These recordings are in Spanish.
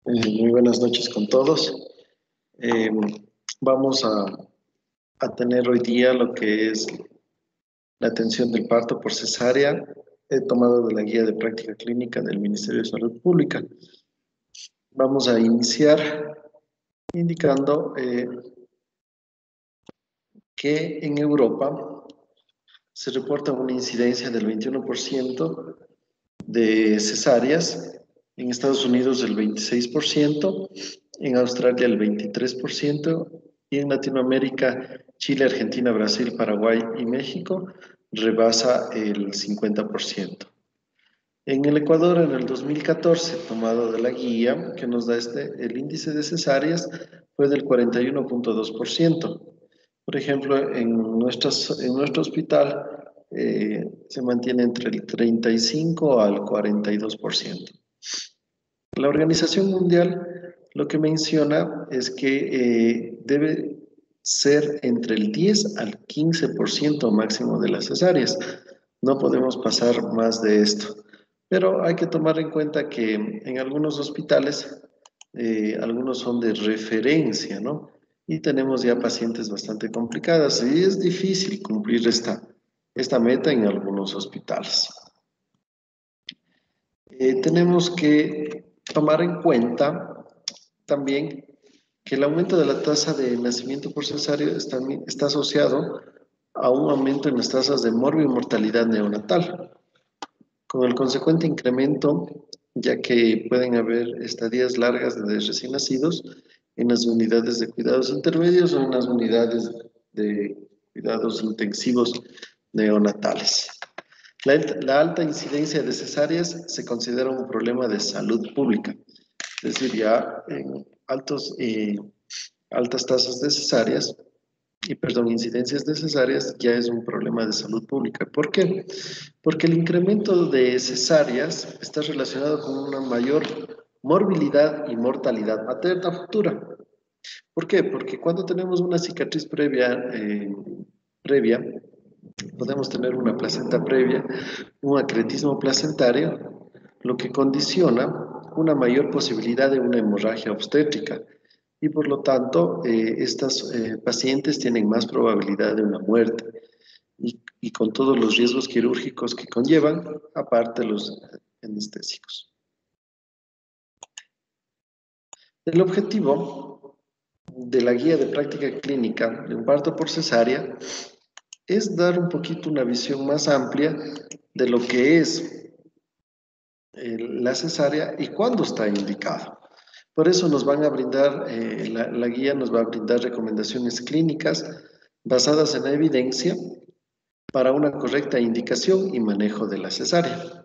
Muy buenas noches con todos. Eh, Vamos a tener hoy día lo que es la atención del parto por cesárea, tomado de la guía de práctica clínica del Ministerio de Salud Pública. Vamos a iniciar indicando que en Europa se reporta una incidencia del 21% de cesáreas, en Estados Unidos el 26%, en Australia el 23% y en Latinoamérica, Chile, Argentina, Brasil, Paraguay y México rebasa el 50%. En el Ecuador, en el 2014, tomado de la guía que nos da el índice de cesáreas fue del 41,2%. Por ejemplo, en nuestro hospital se mantiene entre el 35 al 42%. La Organización Mundial lo que menciona es que debe ser entre el 10 al 15% máximo de las cesáreas. No podemos pasar más de esto. Pero hay que tomar en cuenta que en algunos hospitales, algunos son de referencia, ¿no? Y tenemos ya pacientes bastante complicadas y es difícil cumplir esta meta en algunos hospitales. Tenemos que tomar en cuenta también que el aumento de la tasa de nacimiento por cesáreo está asociado a un aumento en las tasas de mortalidad neonatal, con el consecuente incremento, ya que pueden haber estadías largas de recién nacidos en las unidades de cuidados intermedios o en las unidades de cuidados intensivos neonatales. La alta incidencia de cesáreas se considera un problema de salud pública, es decir, ya en altas tasas de cesáreas, incidencias de cesáreas ya es un problema de salud pública. ¿Por qué? Porque el incremento de cesáreas está relacionado con una mayor morbilidad y mortalidad materna futura. ¿Por qué? Porque cuando tenemos una cicatriz previa, podemos tener una placenta previa, un acretismo placentario, lo que condiciona una mayor posibilidad de una hemorragia obstétrica y por lo tanto estas pacientes tienen más probabilidad de una muerte y con todos los riesgos quirúrgicos que conllevan, aparte los anestésicos. El objetivo de la guía de práctica clínica de un parto por cesárea es dar un poquito una visión más amplia de lo que es la cesárea y cuándo está indicado. Por eso nos van a brindar, la guía nos va a brindar recomendaciones clínicas basadas en la evidencia para una correcta indicación y manejo de la cesárea.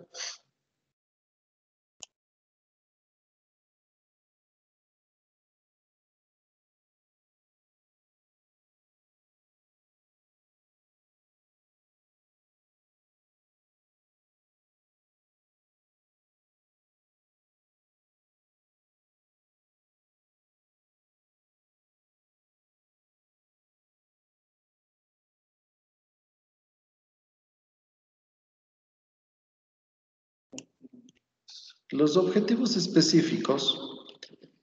Los objetivos específicos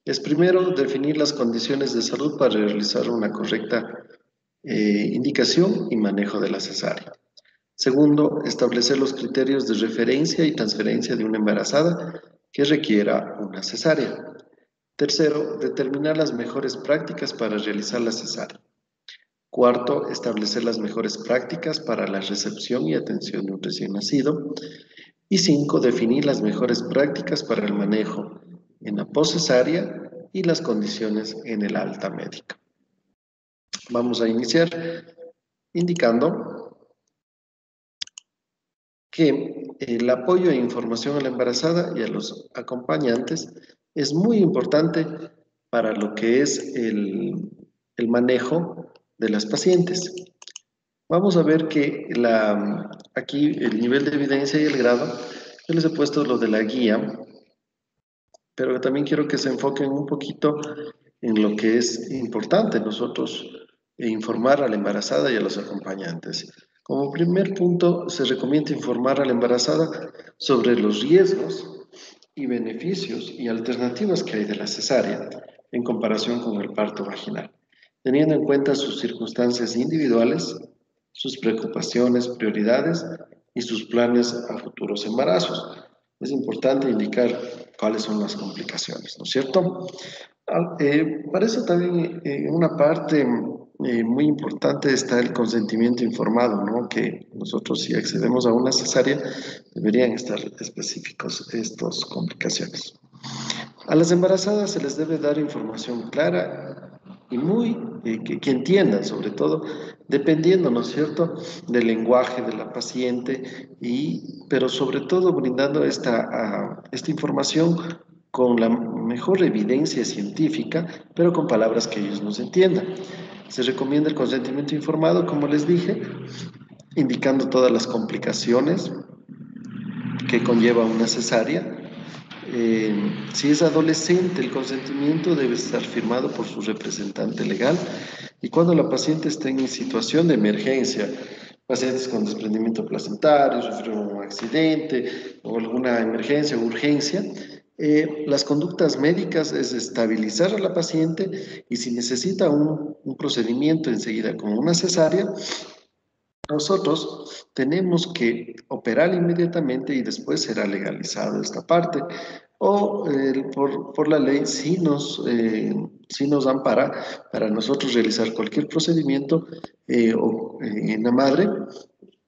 es primero definir las condiciones de salud para realizar una correcta indicación y manejo de la cesárea. Segundo, establecer los criterios de referencia y transferencia de una embarazada que requiera una cesárea. Tercero, determinar las mejores prácticas para realizar la cesárea. Cuarto, establecer las mejores prácticas para la recepción y atención de un recién nacido. Y 5, definir las mejores prácticas para el manejo en la poscesárea y las condiciones en el alta médica. Vamos a iniciar indicando que el apoyo e información a la embarazada y a los acompañantes es muy importante para lo que es el manejo de las pacientes. Vamos a ver que aquí el nivel de evidencia y el grado, yo les he puesto lo de la guía, pero también quiero que se enfoquen un poquito en lo que es importante nosotros informar a la embarazada y a los acompañantes. Como primer punto, se recomienda informar a la embarazada sobre los riesgos y beneficios y alternativas que hay de la cesárea en comparación con el parto vaginal, teniendo en cuenta sus circunstancias individuales, sus preocupaciones, prioridades y sus planes a futuros embarazos. Es importante indicar cuáles son las complicaciones, ¿no es cierto? Para eso también una parte muy importante está el consentimiento informado, ¿no? Que nosotros si accedemos a una cesárea deberían estar específicos estas complicaciones. A las embarazadas se les debe dar información clara y muy que entiendan, sobre todo, dependiendo, ¿no es cierto?, del lenguaje de la paciente, pero sobre todo brindando esta información con la mejor evidencia científica, pero con palabras que ellos nos entiendan. Se recomienda el consentimiento informado, como les dije, indicando todas las complicaciones que conlleva una cesárea. Si es adolescente, el consentimiento debe estar firmado por su representante legal y cuando la paciente esté en situación de emergencia, pacientes con desprendimiento placentario, sufrieron un accidente o alguna emergencia o urgencia, las conductas médicas es estabilizar a la paciente y si necesita un procedimiento enseguida como una cesárea, nosotros tenemos que operar inmediatamente y después será legalizado esta parte. O por la ley sí nos ampara para nosotros realizar cualquier procedimiento en la madre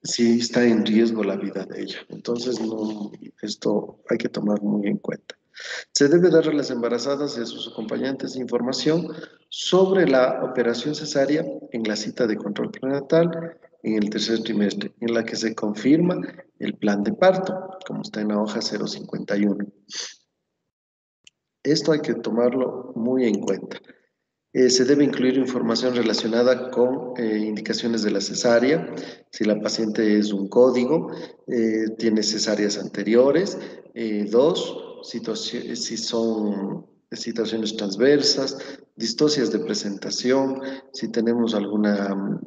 si está en riesgo la vida de ella. Entonces, no, esto hay que tomar muy en cuenta. Se debe dar a las embarazadas y a sus acompañantes información sobre la operación cesárea en la cita de control prenatal en el tercer trimestre, en la que se confirma el plan de parto, como está en la hoja 051. Esto hay que tomarlo muy en cuenta. Se debe incluir información relacionada con indicaciones de la cesárea, si la paciente es un código, tiene cesáreas anteriores, dos, si son situaciones transversas, distocias de presentación, si tenemos alguna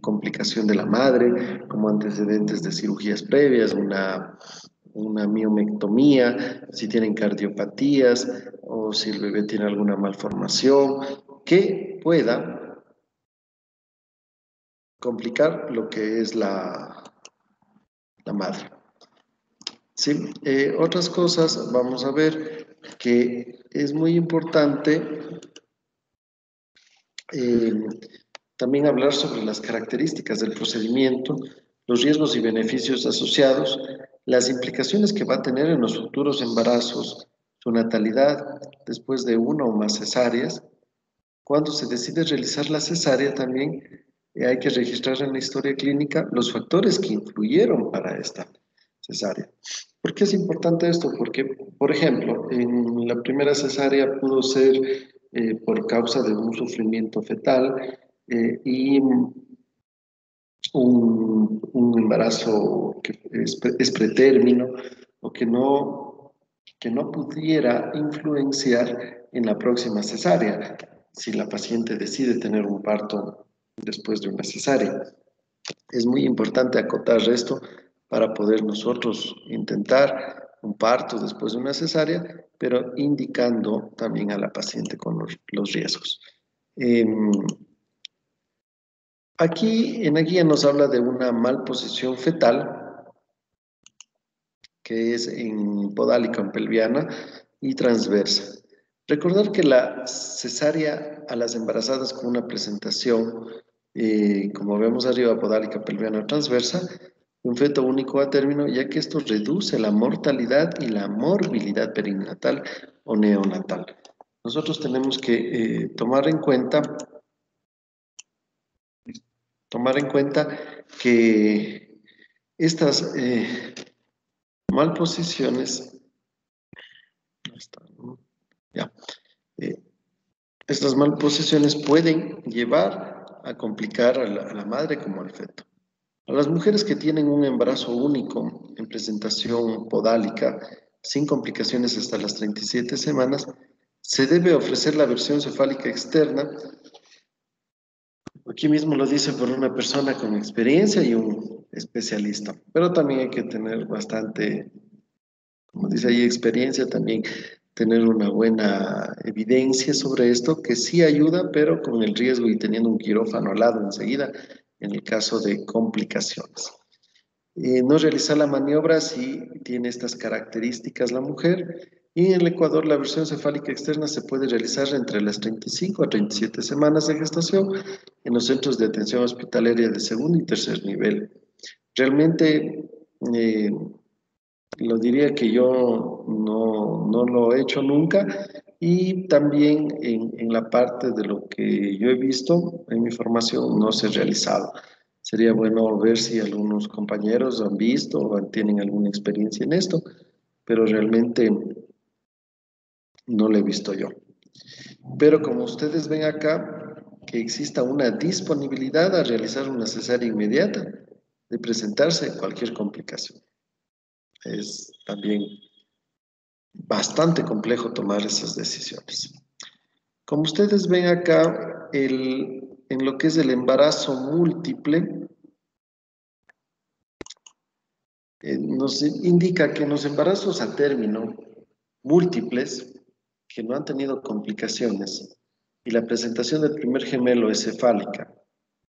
complicación de la madre, como antecedentes de cirugías previas, una miomectomía, si tienen cardiopatías o si el bebé tiene alguna malformación que pueda complicar lo que es la madre. ¿Sí? Otras cosas, vamos a ver que es muy importante eh, también hablar sobre las características del procedimiento, los riesgos y beneficios asociados, las implicaciones que va a tener en los futuros embarazos, su natalidad después de una o más cesáreas. Cuando se decide realizar la cesárea también hay que registrar en la historia clínica los factores que influyeron para esta cesárea. ¿Por qué es importante esto? Porque, por ejemplo, en la primera cesárea pudo ser por causa de un sufrimiento fetal y un embarazo que es pretérmino o que no pudiera influenciar en la próxima cesárea si la paciente decide tener un parto después de una cesárea. Es muy importante acotar esto para poder nosotros intentar un parto después de una cesárea, pero indicando también a la paciente con los riesgos. Aquí en la guía nos habla de una malposición fetal, que es en podálica en pelviana y transversa. Recordar que la cesárea a las embarazadas con una presentación, como vemos arriba, podálica pelviana transversa, un feto único a término, ya que esto reduce la mortalidad y la morbilidad perinatal o neonatal. Nosotros tenemos que tomar en cuenta que estas malposiciones, ya, eh, estas malposiciones pueden llevar a complicar a la madre como al feto. A las mujeres que tienen un embarazo único en presentación podálica, sin complicaciones hasta las 37 semanas, se debe ofrecer la versión cefálica externa. Aquí mismo lo dice por una persona con experiencia y un especialista, pero también hay que tener bastante como dice ahí, experiencia también, tener una buena evidencia sobre esto, que sí ayuda, pero con el riesgo y teniendo un quirófano al lado enseguida, en el caso de complicaciones. No realizar la maniobra si tiene estas características la mujer. Y en el Ecuador la versión cefálica externa se puede realizar entre las 35 a 37 semanas de gestación en los centros de atención hospitalaria de segundo y tercer nivel. Realmente eh, lo diría que yo no lo he hecho nunca y también en la parte de lo que yo he visto en mi formación no se ha realizado. Sería bueno ver si algunos compañeros han visto o tienen alguna experiencia en esto, pero realmente no lo he visto yo. Pero como ustedes ven acá, que exista una disponibilidad a realizar una cesárea inmediata de presentarse cualquier complicación. Es también bastante complejo tomar esas decisiones. Como ustedes ven acá, en lo que es el embarazo múltiple, nos indica que en los embarazos a término múltiples que no han tenido complicaciones y la presentación del primer gemelo es cefálica,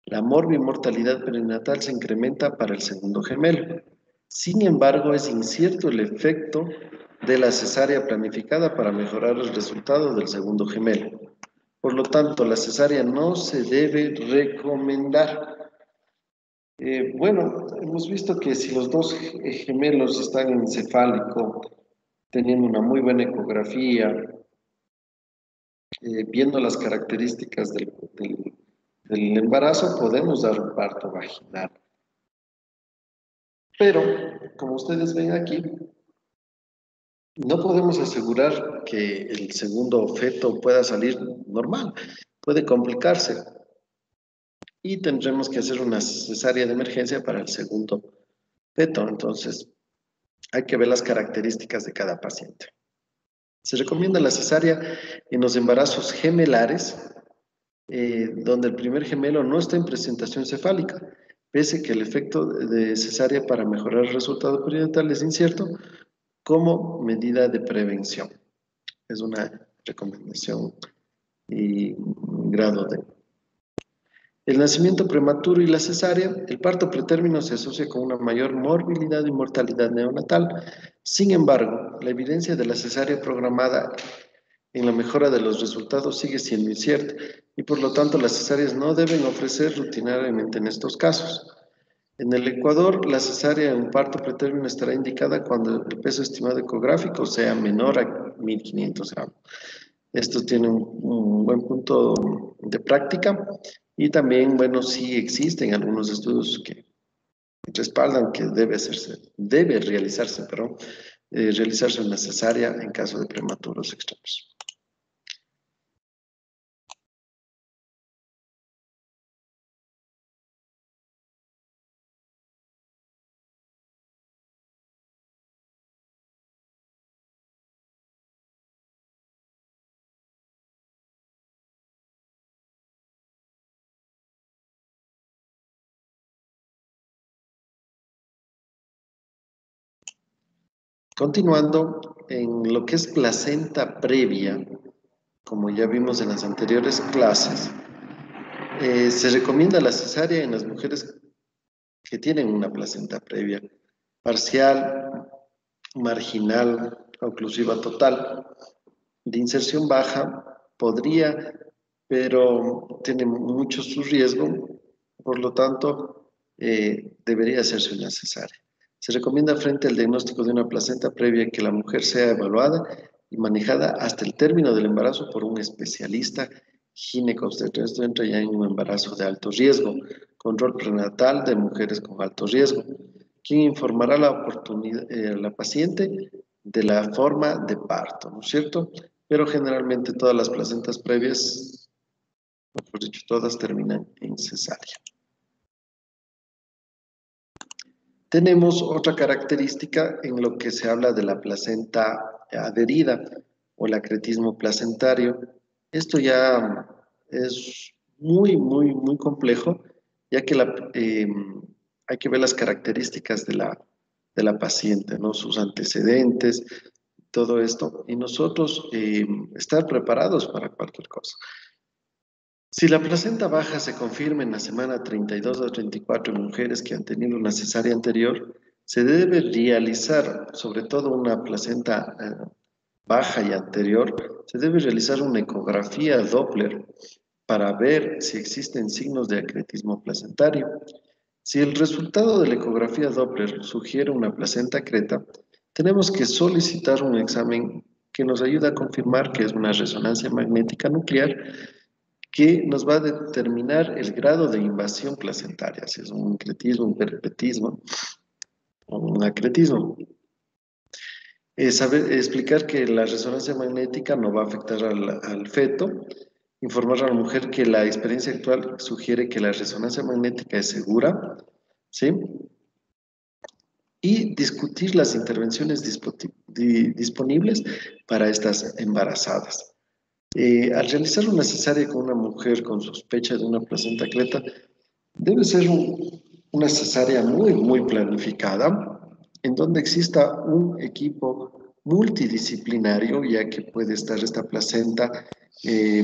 la morbimortalidad perinatal se incrementa para el segundo gemelo. Sin embargo, es incierto el efecto de la cesárea planificada para mejorar el resultado del segundo gemelo. Por lo tanto, la cesárea no se debe recomendar. Bueno, hemos visto que si los dos gemelos están en cefálico, teniendo una muy buena ecografía, viendo las características del embarazo, podemos dar un parto vaginal. Pero, como ustedes ven aquí, no podemos asegurar que el segundo feto pueda salir normal, puede complicarse y tendremos que hacer una cesárea de emergencia para el segundo feto. Entonces, hay que ver las características de cada paciente. Se recomienda la cesárea en los embarazos gemelares, donde el primer gemelo no está en presentación cefálica, pese que el efecto de cesárea para mejorar el resultado perinatal es incierto, como medida de prevención. Es una recomendación y un grado de... El nacimiento prematuro y la cesárea, el parto pretérmino se asocia con una mayor morbilidad y mortalidad neonatal. Sin embargo, la evidencia de la cesárea programada en la mejora de los resultados sigue siendo incierta y por lo tanto las cesáreas no deben ofrecer rutinariamente en estos casos. En el Ecuador, la cesárea en un parto pretérmino estará indicada cuando el peso estimado ecográfico sea menor a 1500 gramos. Esto tiene un buen punto de práctica y también, bueno, sí existen algunos estudios que respaldan que debe realizarse, perdón, realizarse una cesárea en caso de prematuros extremos. Continuando, en lo que es placenta previa, como ya vimos en las anteriores clases, se recomienda la cesárea en las mujeres que tienen una placenta previa, parcial, marginal, oclusiva total, de inserción baja, podría, pero tiene mucho su riesgo, por lo tanto, debería hacerse una cesárea. Se recomienda frente al diagnóstico de una placenta previa que la mujer sea evaluada y manejada hasta el término del embarazo por un especialista ginecobstetra. Esto entra ya en un embarazo de alto riesgo, control prenatal de mujeres con alto riesgo, quien informará a la paciente de la forma de parto, ¿no es cierto? Pero generalmente todas las placentas previas, mejor dicho, todas terminan en cesárea. Tenemos otra característica en lo que se habla de la placenta adherida o el acretismo placentario. Esto ya es muy complejo, ya que hay que ver las características de la paciente, ¿no? Sus antecedentes, todo esto, y nosotros estar preparados para cualquier cosa. Si la placenta baja se confirma en la semana 32 a 34 en mujeres que han tenido una cesárea anterior, se debe realizar, sobre todo una placenta baja y anterior, se debe realizar una ecografía Doppler para ver si existen signos de acretismo placentario. Si el resultado de la ecografía Doppler sugiere una placenta creta, tenemos que solicitar un examen que nos ayude a confirmar que es una resonancia magnética nuclear que nos va a determinar el grado de invasión placentaria, si es un incretismo, un perpetismo o un acretismo. Explicar que la resonancia magnética no va a afectar al feto, informar a la mujer que la experiencia actual sugiere que la resonancia magnética es segura, ¿sí? Y discutir las intervenciones disponibles para estas embarazadas. Al realizar una cesárea con una mujer con sospecha de una placenta creta, debe ser una cesárea muy, muy planificada, en donde exista un equipo multidisciplinario, ya que puede estar esta placenta eh,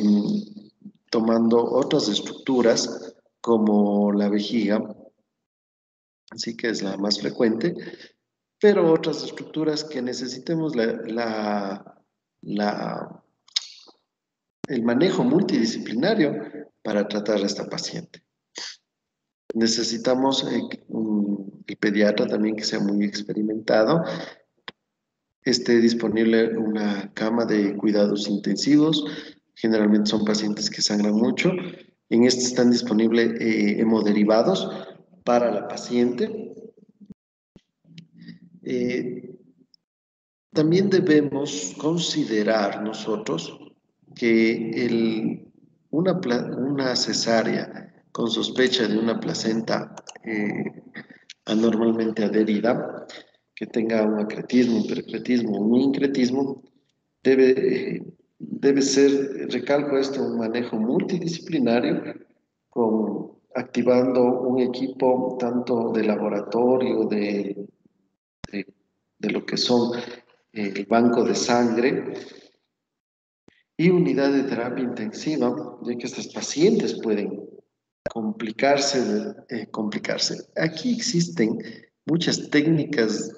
tomando otras estructuras como la vejiga, así que es la más frecuente, pero otras estructuras que necesitemos el manejo multidisciplinario para tratar a esta paciente. Necesitamos el pediatra también que sea muy experimentado, esté disponible una cama de cuidados intensivos, generalmente son pacientes que sangran mucho, en este están disponibles hemoderivados para la paciente. También debemos considerar nosotros que una cesárea con sospecha de una placenta anormalmente adherida, que tenga un acretismo, un percretismo, un incretismo, debe ser, recalco esto, un manejo multidisciplinario, activando un equipo tanto de laboratorio, de, de lo que son el banco de sangre y unidad de terapia intensiva, ya que estas pacientes pueden complicarse. Aquí existen muchas técnicas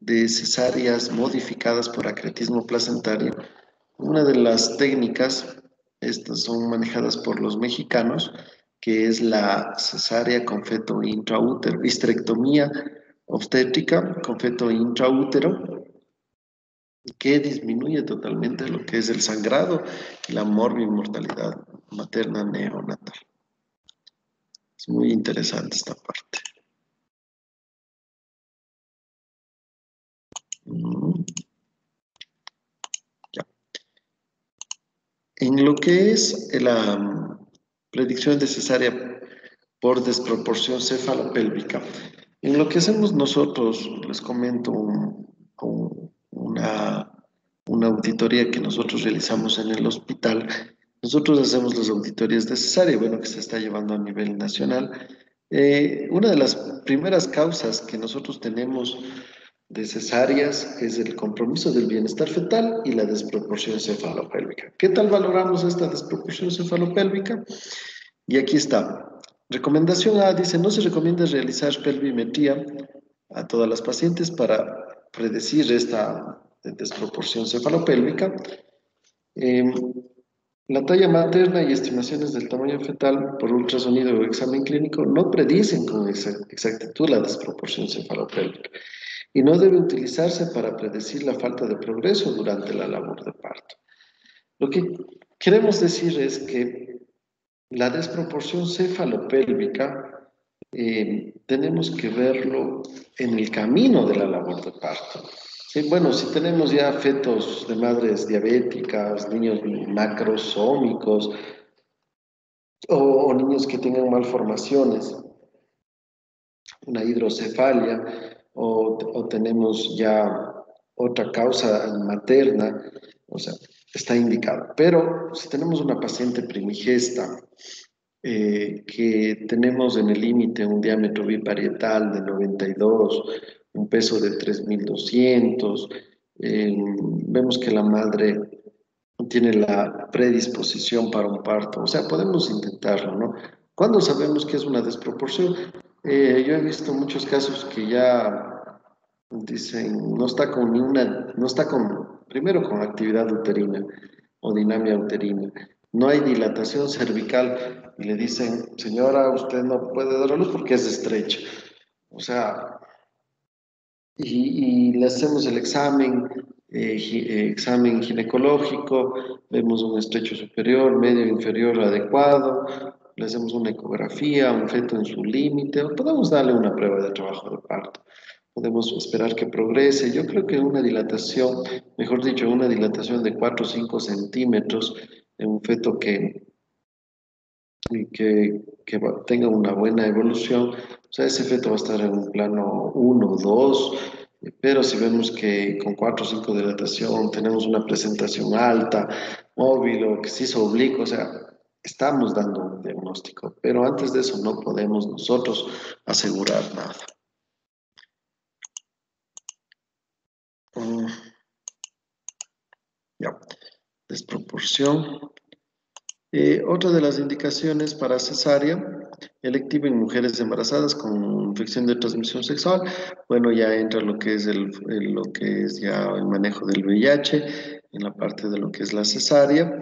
de cesáreas modificadas por acretismo placentario. Una de las técnicas, estas son manejadas por los mexicanos, que es la cesárea con feto intraútero, histerectomía obstétrica con feto intraútero, que disminuye totalmente lo que es el sangrado y la mortalidad materna neonatal. Es muy interesante esta parte. Ya. En lo que es la predicción de cesárea por desproporción cefalopélvica, en lo que hacemos nosotros, les comento una auditoría que nosotros realizamos en el hospital. Nosotros hacemos las auditorías de cesárea, bueno, que se está llevando a nivel nacional. Una de las primeras causas que nosotros tenemos de cesáreas es el compromiso del bienestar fetal y la desproporción cefalopélvica. ¿Qué tal valoramos esta desproporción cefalopélvica? Y aquí está. Recomendación A dice, no se recomienda realizar pelvimetría a todas las pacientes para predecir esta desproporción cefalopélvica. La talla materna y estimaciones del tamaño fetal por ultrasonido o examen clínico no predicen con exactitud la desproporción cefalopélvica y no debe utilizarse para predecir la falta de progreso durante la labor de parto. Lo que queremos decir es que la desproporción cefalopélvica tenemos que verlo en el camino de la labor de parto. Bueno, si tenemos ya fetos de madres diabéticas, niños macrosómicos o niños que tengan malformaciones, una hidrocefalia o tenemos ya otra causa materna, o sea, está indicado. Pero si tenemos una paciente primigesta que tenemos en el límite un diámetro biparietal de 92, un peso de 3.200. Vemos que la madre tiene la predisposición para un parto. O sea, podemos intentarlo, ¿no? ¿Cuándo sabemos que es una desproporción? Yo he visto muchos casos que ya dicen, no está con ni una, no está con, primero con actividad uterina o dinamia uterina. No hay dilatación cervical y le dicen, señora, usted no puede dar a luz porque es estrecho. O sea, y le hacemos el examen, examen ginecológico, vemos un estrecho superior, medio, inferior adecuado, le hacemos una ecografía, un feto en su límite, o podemos darle una prueba de trabajo de parto. Podemos esperar que progrese. Yo creo que una dilatación, mejor dicho, una dilatación de 4 o 5 centímetros en un feto que tenga una buena evolución, o sea, ese feto va a estar en un plano 1 o 2, pero si vemos que con 4 o 5 de dilatación tenemos una presentación alta, móvil o que se hizo oblicuo, o sea, estamos dando un diagnóstico, pero antes de eso no podemos nosotros asegurar nada. Mm, ya, desproporción. Otra de las indicaciones para cesárea electiva en mujeres embarazadas con infección de transmisión sexual, bueno, ya entra lo que es lo que es ya el manejo del VIH, en la parte de lo que es la cesárea.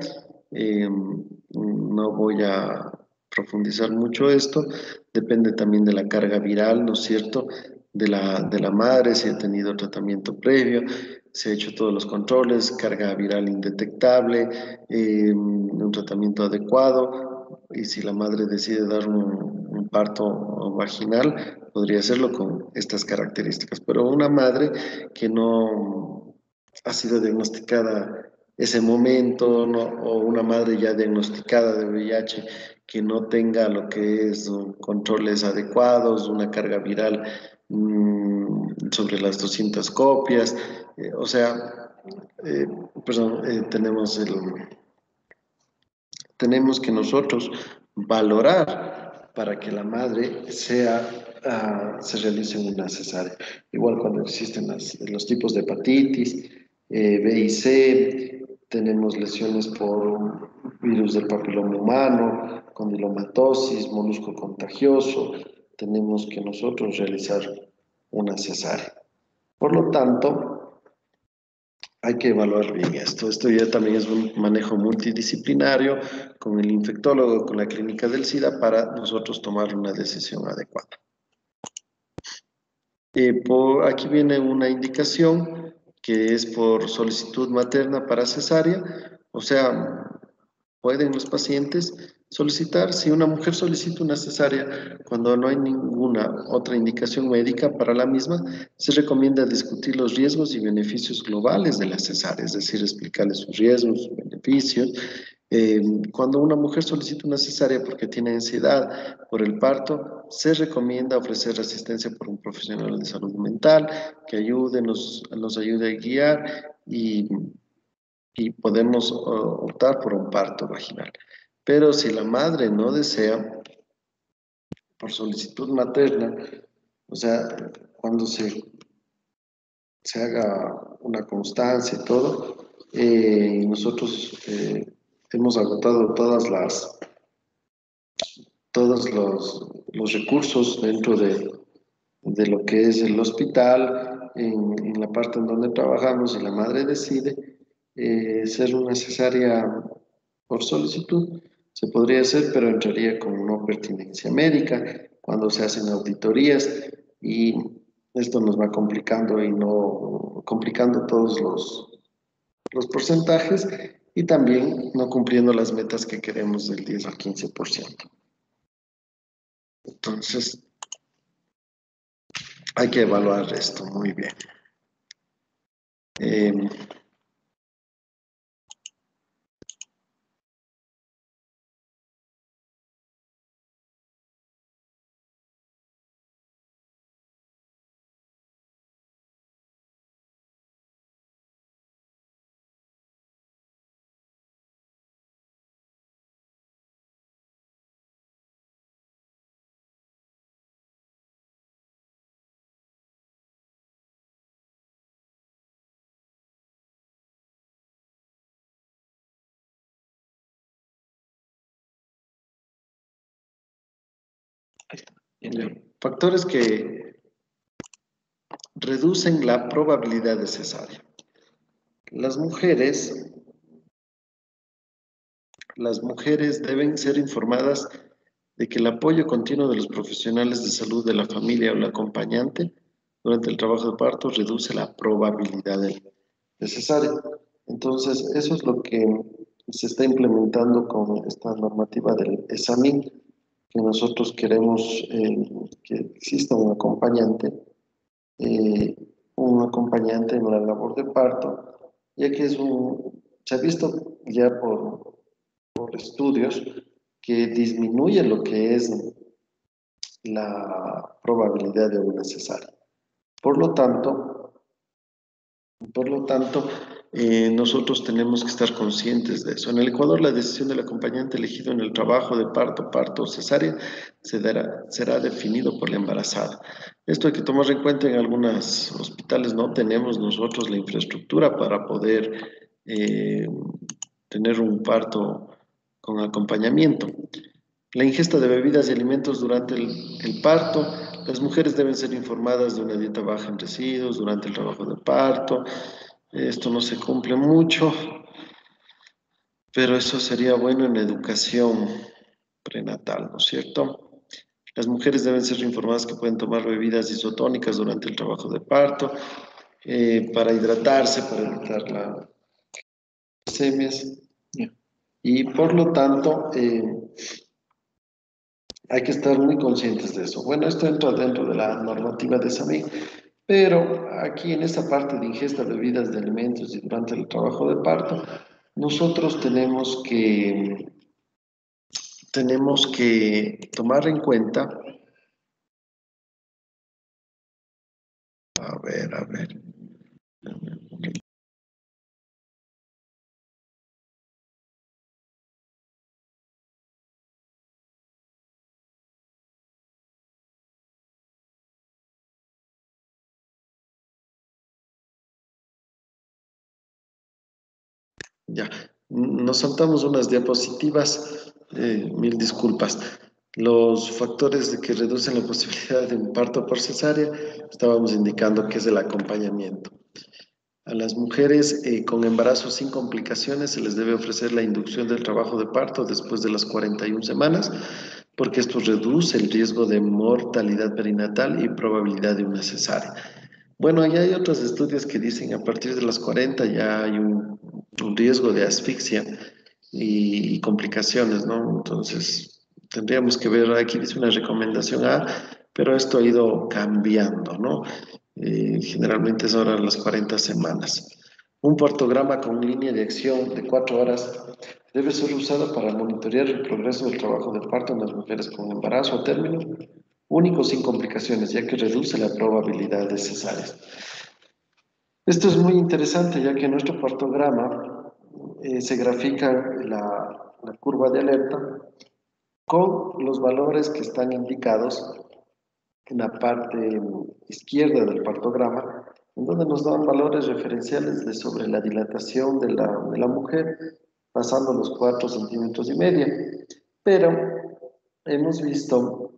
No voy a profundizar mucho esto, depende también de la carga viral, ¿no es cierto? De la madre, si ha tenido tratamiento previo, se ha hecho todos los controles, carga viral indetectable, un tratamiento adecuado, y si la madre decide dar un parto vaginal, podría hacerlo con estas características. Pero una madre que no ha sido diagnosticada ese momento, ¿no? O una madre ya diagnosticada de VIH que no tenga lo que es controles adecuados, una carga viral sobre las 200 copias, o sea, eh, perdón, tenemos que nosotros valorar para que la madre se realice una cesárea. Igual cuando existen los tipos de hepatitis, B y C, tenemos lesiones por virus del papiloma humano, condilomatosis, molusco contagioso, tenemos que nosotros realizar una cesárea. Por lo tanto, hay que evaluar bien esto. Esto ya también es un manejo multidisciplinario con el infectólogo, con la clínica del SIDA para nosotros tomar una decisión adecuada. Aquí viene una indicación que es por solicitud materna para cesárea, o sea, pueden los pacientes solicitar, si una mujer solicita una cesárea cuando no hay ninguna otra indicación médica para la misma, se recomienda discutir los riesgos y beneficios globales de la cesárea, es decir, explicarles sus riesgos, sus beneficios. Cuando una mujer solicita una cesárea porque tiene ansiedad por el parto, se recomienda ofrecer asistencia por un profesional de salud mental que nos ayude a guiar y podemos optar por un parto vaginal. Pero si la madre no desea, por solicitud materna, o sea, cuando se haga una constancia y todo, nosotros hemos agotado todos los recursos dentro de lo que es el hospital, en la parte en donde trabajamos y la madre decide ser una cesárea por solicitud, se podría hacer, pero entraría con no pertinencia médica cuando se hacen auditorías y esto nos va complicando y no complicando todos los porcentajes y también no cumpliendo las metas que queremos del 10 al 15%. Entonces, hay que evaluar esto muy bien. Eh, Factores que reducen la probabilidad de cesárea. Las mujeres, las mujeres deben ser informadas de que el apoyo continuo de los profesionales de salud de la familia o el acompañante durante el trabajo de parto reduce la probabilidad de cesárea. Entonces, eso es lo que se está implementando con esta normativa del ESAMIN, que nosotros queremos que exista eh, un acompañante en la labor de parto, ya que se ha visto ya por estudios que disminuye lo que es la probabilidad de una cesárea. Por lo tanto, nosotros tenemos que estar conscientes de eso. En el Ecuador, la decisión del acompañante elegido en el trabajo de parto o cesárea será definido por la embarazada. Esto hay que tomar en cuenta. En algunos hospitales no tenemos nosotros la infraestructura para poder eh, tener un parto con acompañamiento. La ingesta de bebidas y alimentos durante el parto. Las mujeres deben ser informadas de una dieta baja en residuos durante el trabajo de parto. Esto no se cumple mucho, pero eso sería bueno en la educación prenatal, ¿no es cierto? Las mujeres deben ser informadas que pueden tomar bebidas isotónicas durante el trabajo de parto, para hidratarse, para evitar las semies. Y por lo tanto, hay que estar muy conscientes de eso. Bueno, esto entra dentro de la normativa de SAMI, pero aquí en esta parte de ingesta de bebidas, de alimentos y durante el trabajo de parto, nosotros tenemos que tomar en cuenta, a ver, ya, nos saltamos unas diapositivas, mil disculpas. Los factores que reducen la posibilidad de un parto por cesárea, estábamos indicando que es el acompañamiento. A las mujeres con embarazo sin complicaciones se les debe ofrecer la inducción del trabajo de parto después de las 41 semanas, porque esto reduce el riesgo de mortalidad perinatal y probabilidad de una cesárea. Bueno, ya hay otros estudios que dicen a partir de las 40 ya hay un riesgo de asfixia y complicaciones, ¿no? Entonces, tendríamos que ver, aquí dice una recomendación A, pero esto ha ido cambiando, ¿no? Generalmente es ahora las 40 semanas. Un portograma con línea de acción de 4 horas debe ser usado para monitorear el progreso del trabajo de parto en las mujeres con embarazo a término único sin complicaciones, ya que reduce la probabilidad de cesáreas. Esto es muy interesante, ya que en nuestro partograma se grafica la curva de alerta con los valores que están indicados en la parte izquierda del partograma, en donde nos dan valores referenciales sobre la dilatación de la mujer, pasando los 4,5 cm. Pero hemos visto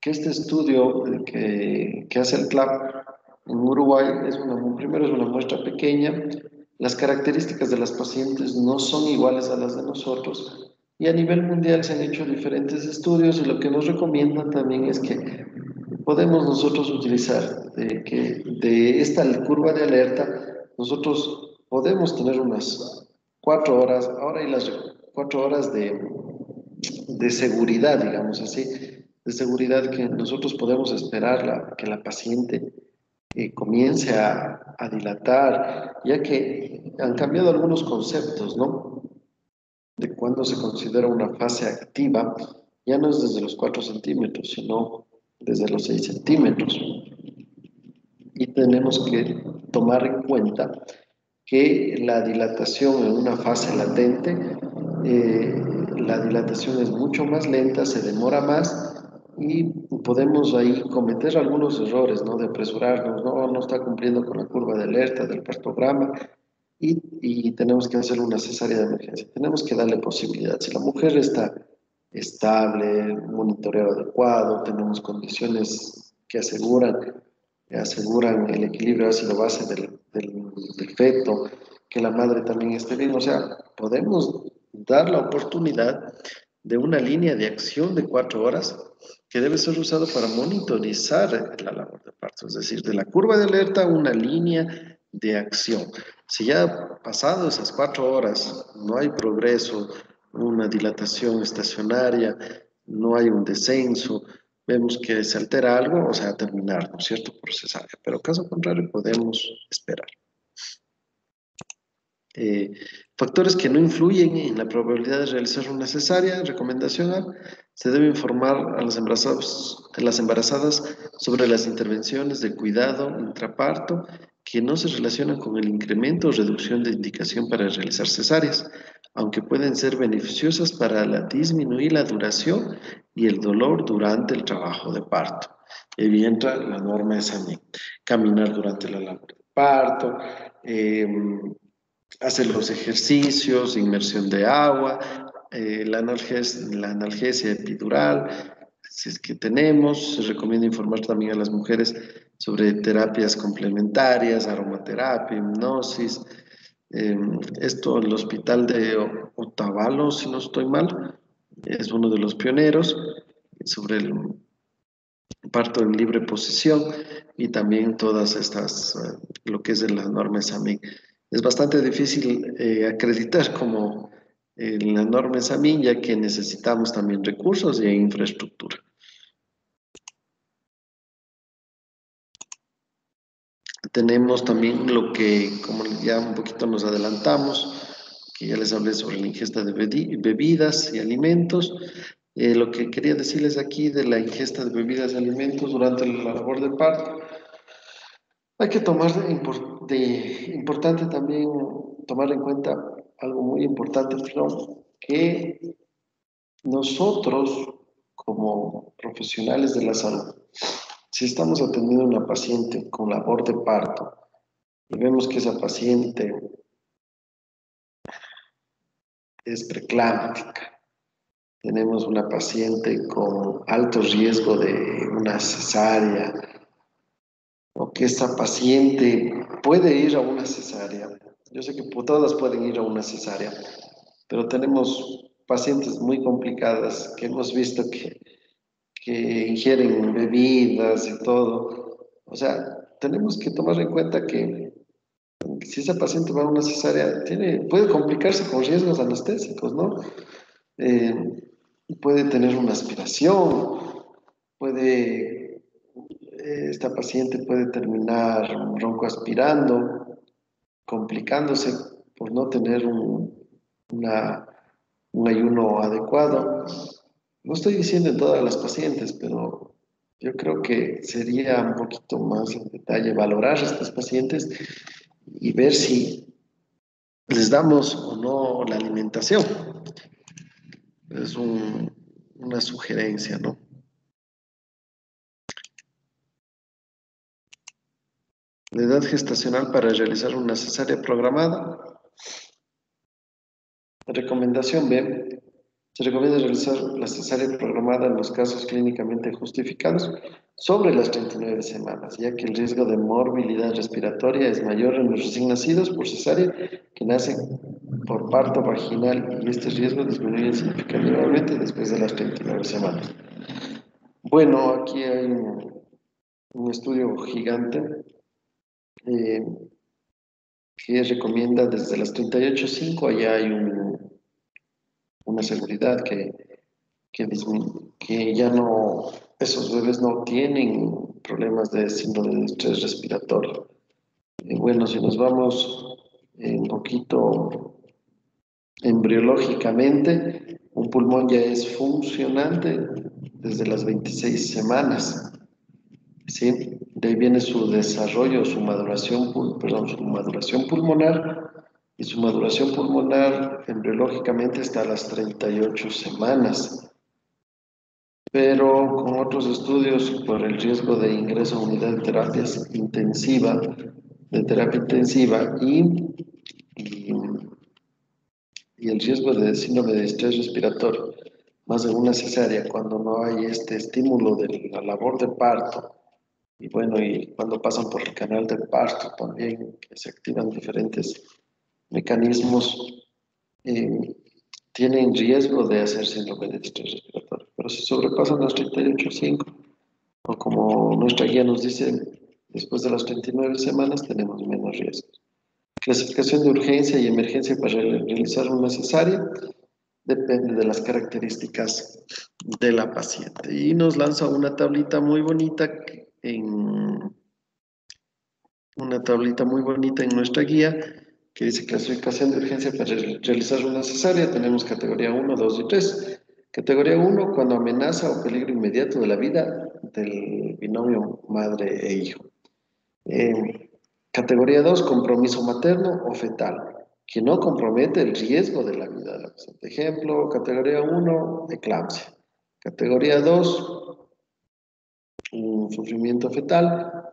que este estudio que hace el CLAP en Uruguay primero es una muestra pequeña, las características de las pacientes no son iguales a las de nosotros y a nivel mundial se han hecho diferentes estudios y lo que nos recomiendan también es que podemos nosotros utilizar de esta curva de alerta, nosotros podemos tener unas 4 horas, ahora hay las 4 horas de seguridad, digamos así, de seguridad que nosotros podemos esperar que la paciente comience a dilatar, ya que han cambiado algunos conceptos, ¿no? De cuando se considera una fase activa, ya no es desde los 4 centímetros, sino desde los 6 centímetros. Y tenemos que tomar en cuenta que la dilatación en una fase latente, la dilatación es mucho más lenta, se demora más y podemos ahí cometer algunos errores, ¿no? De apresurarnos, no está cumpliendo con la curva de alerta del partograma y tenemos que hacer una cesárea de emergencia. Tenemos que darle posibilidad. Si la mujer está estable, un monitoreo adecuado, tenemos condiciones que aseguran el equilibrio ácido-base del feto, que la madre también esté bien. O sea, podemos dar la oportunidad de una línea de acción de 4 horas que debe ser usado para monitorizar la labor de parto, es decir, de la curva de alerta una línea de acción. Si ya pasado esas 4 horas no hay progreso, una dilatación estacionaria, no hay un descenso, vemos que se altera algo, o sea, terminar, ¿no es cierto?, por cesárea, pero caso contrario podemos esperar. Eh, Factores que no influyen en la probabilidad de realizar una cesárea. Recomendación A: se debe informar a las embarazadas sobre las intervenciones de cuidado intraparto que no se relacionan con el incremento o reducción de indicación para realizar cesáreas, aunque pueden ser beneficiosas para disminuir la duración y el dolor durante el trabajo de parto. Y ahí entra la norma de SAMI: caminar durante la labor de parto, eh, hacer los ejercicios, inmersión de agua, la analgesia epidural, si es que tenemos. Se recomienda informar también a las mujeres sobre terapias complementarias, aromaterapia, hipnosis. Esto, el hospital de Otavalo, si no estoy mal, es uno de los pioneros sobre el parto en libre posición, y también todas estas, lo que es de las normas SAMIN. Es bastante difícil acreditar como la norma SAMIN, ya que necesitamos también recursos e infraestructura. Tenemos también lo que, como ya un poquito nos adelantamos, que ya les hablé sobre la ingesta de bebidas y alimentos. Lo que quería decirles aquí de la ingesta de bebidas y alimentos durante la labor de parto: hay que tomar importante también tomar en cuenta algo muy importante, perdón, que nosotros como profesionales de la salud, si estamos atendiendo a una paciente con labor de parto y vemos que esa paciente es preeclámptica, tenemos una paciente con alto riesgo de una cesárea, o que esta paciente puede ir a una cesárea. Yo sé que todas pueden ir a una cesárea, pero tenemos pacientes muy complicadas que hemos visto que ingieren bebidas y todo. O sea, tenemos que tomar en cuenta que si esa paciente va a una cesárea, puede complicarse con riesgos anestésicos, ¿no? Eh, Puede tener una aspiración, esta paciente puede terminar roncoaspirando, complicándose por no tener un ayuno adecuado. No estoy diciendo en todas las pacientes, pero yo creo que sería un poquito más en detalle valorar a estas pacientes y ver si les damos o no la alimentación. Es una sugerencia, ¿no? La edad gestacional para realizar una cesárea programada. Recomendación B: se recomienda realizar la cesárea programada en los casos clínicamente justificados sobre las 39 semanas, ya que el riesgo de morbilidad respiratoria es mayor en los recién nacidos por cesárea que nacen por parto vaginal, y este riesgo disminuye significativamente después de las 39 semanas. Bueno, aquí hay un estudio gigante eh, que recomienda desde las 38,5, allá hay una seguridad que ya no, esos bebés no tienen problemas de síndrome de estrés respiratorio. Bueno, si nos vamos un poquito embriológicamente, un pulmón ya es funcionante desde las 26 semanas, ¿sí? De ahí viene su desarrollo, su maduración pulmonar, y su maduración pulmonar embriológicamente está a las 38 semanas. Pero con otros estudios por el riesgo de ingreso a unidad de terapia intensiva y, y el riesgo de síndrome de estrés respiratorio, más de una cesárea, cuando no hay este estímulo de la labor de parto, y bueno, y cuando pasan por el canal del parto también, que se activan diferentes mecanismos, eh, tienen riesgo de hacer síndrome de distrés respiratorio. Pero si sobrepasan los 38,5, o como nuestra guía nos dice, después de las 39 semanas tenemos menos riesgo. Clasificación de urgencia y emergencia para realizar una cesárea depende de las características de la paciente. Y nos lanza una tablita muy bonita en nuestra guía que dice clasificación de urgencia para realizar una cesárea. Tenemos categoría 1, 2 y 3. Categoría 1, cuando amenaza o peligro inmediato de la vida del binomio madre e hijo. Categoría 2, compromiso materno o fetal, que no compromete el riesgo de la vida de la paciente. Ejemplo, categoría 1, eclampsia. Categoría 2, un sufrimiento fetal,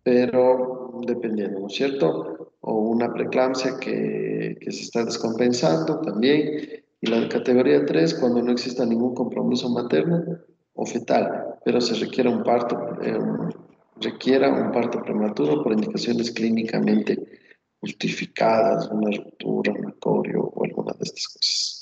pero dependiendo, ¿no es cierto? O una preeclampsia que se está descompensando también. Y la categoría 3, cuando no exista ningún compromiso materno o fetal, pero se requiera un parto prematuro por indicaciones clínicamente justificadas, una ruptura, un acorio o alguna de estas cosas.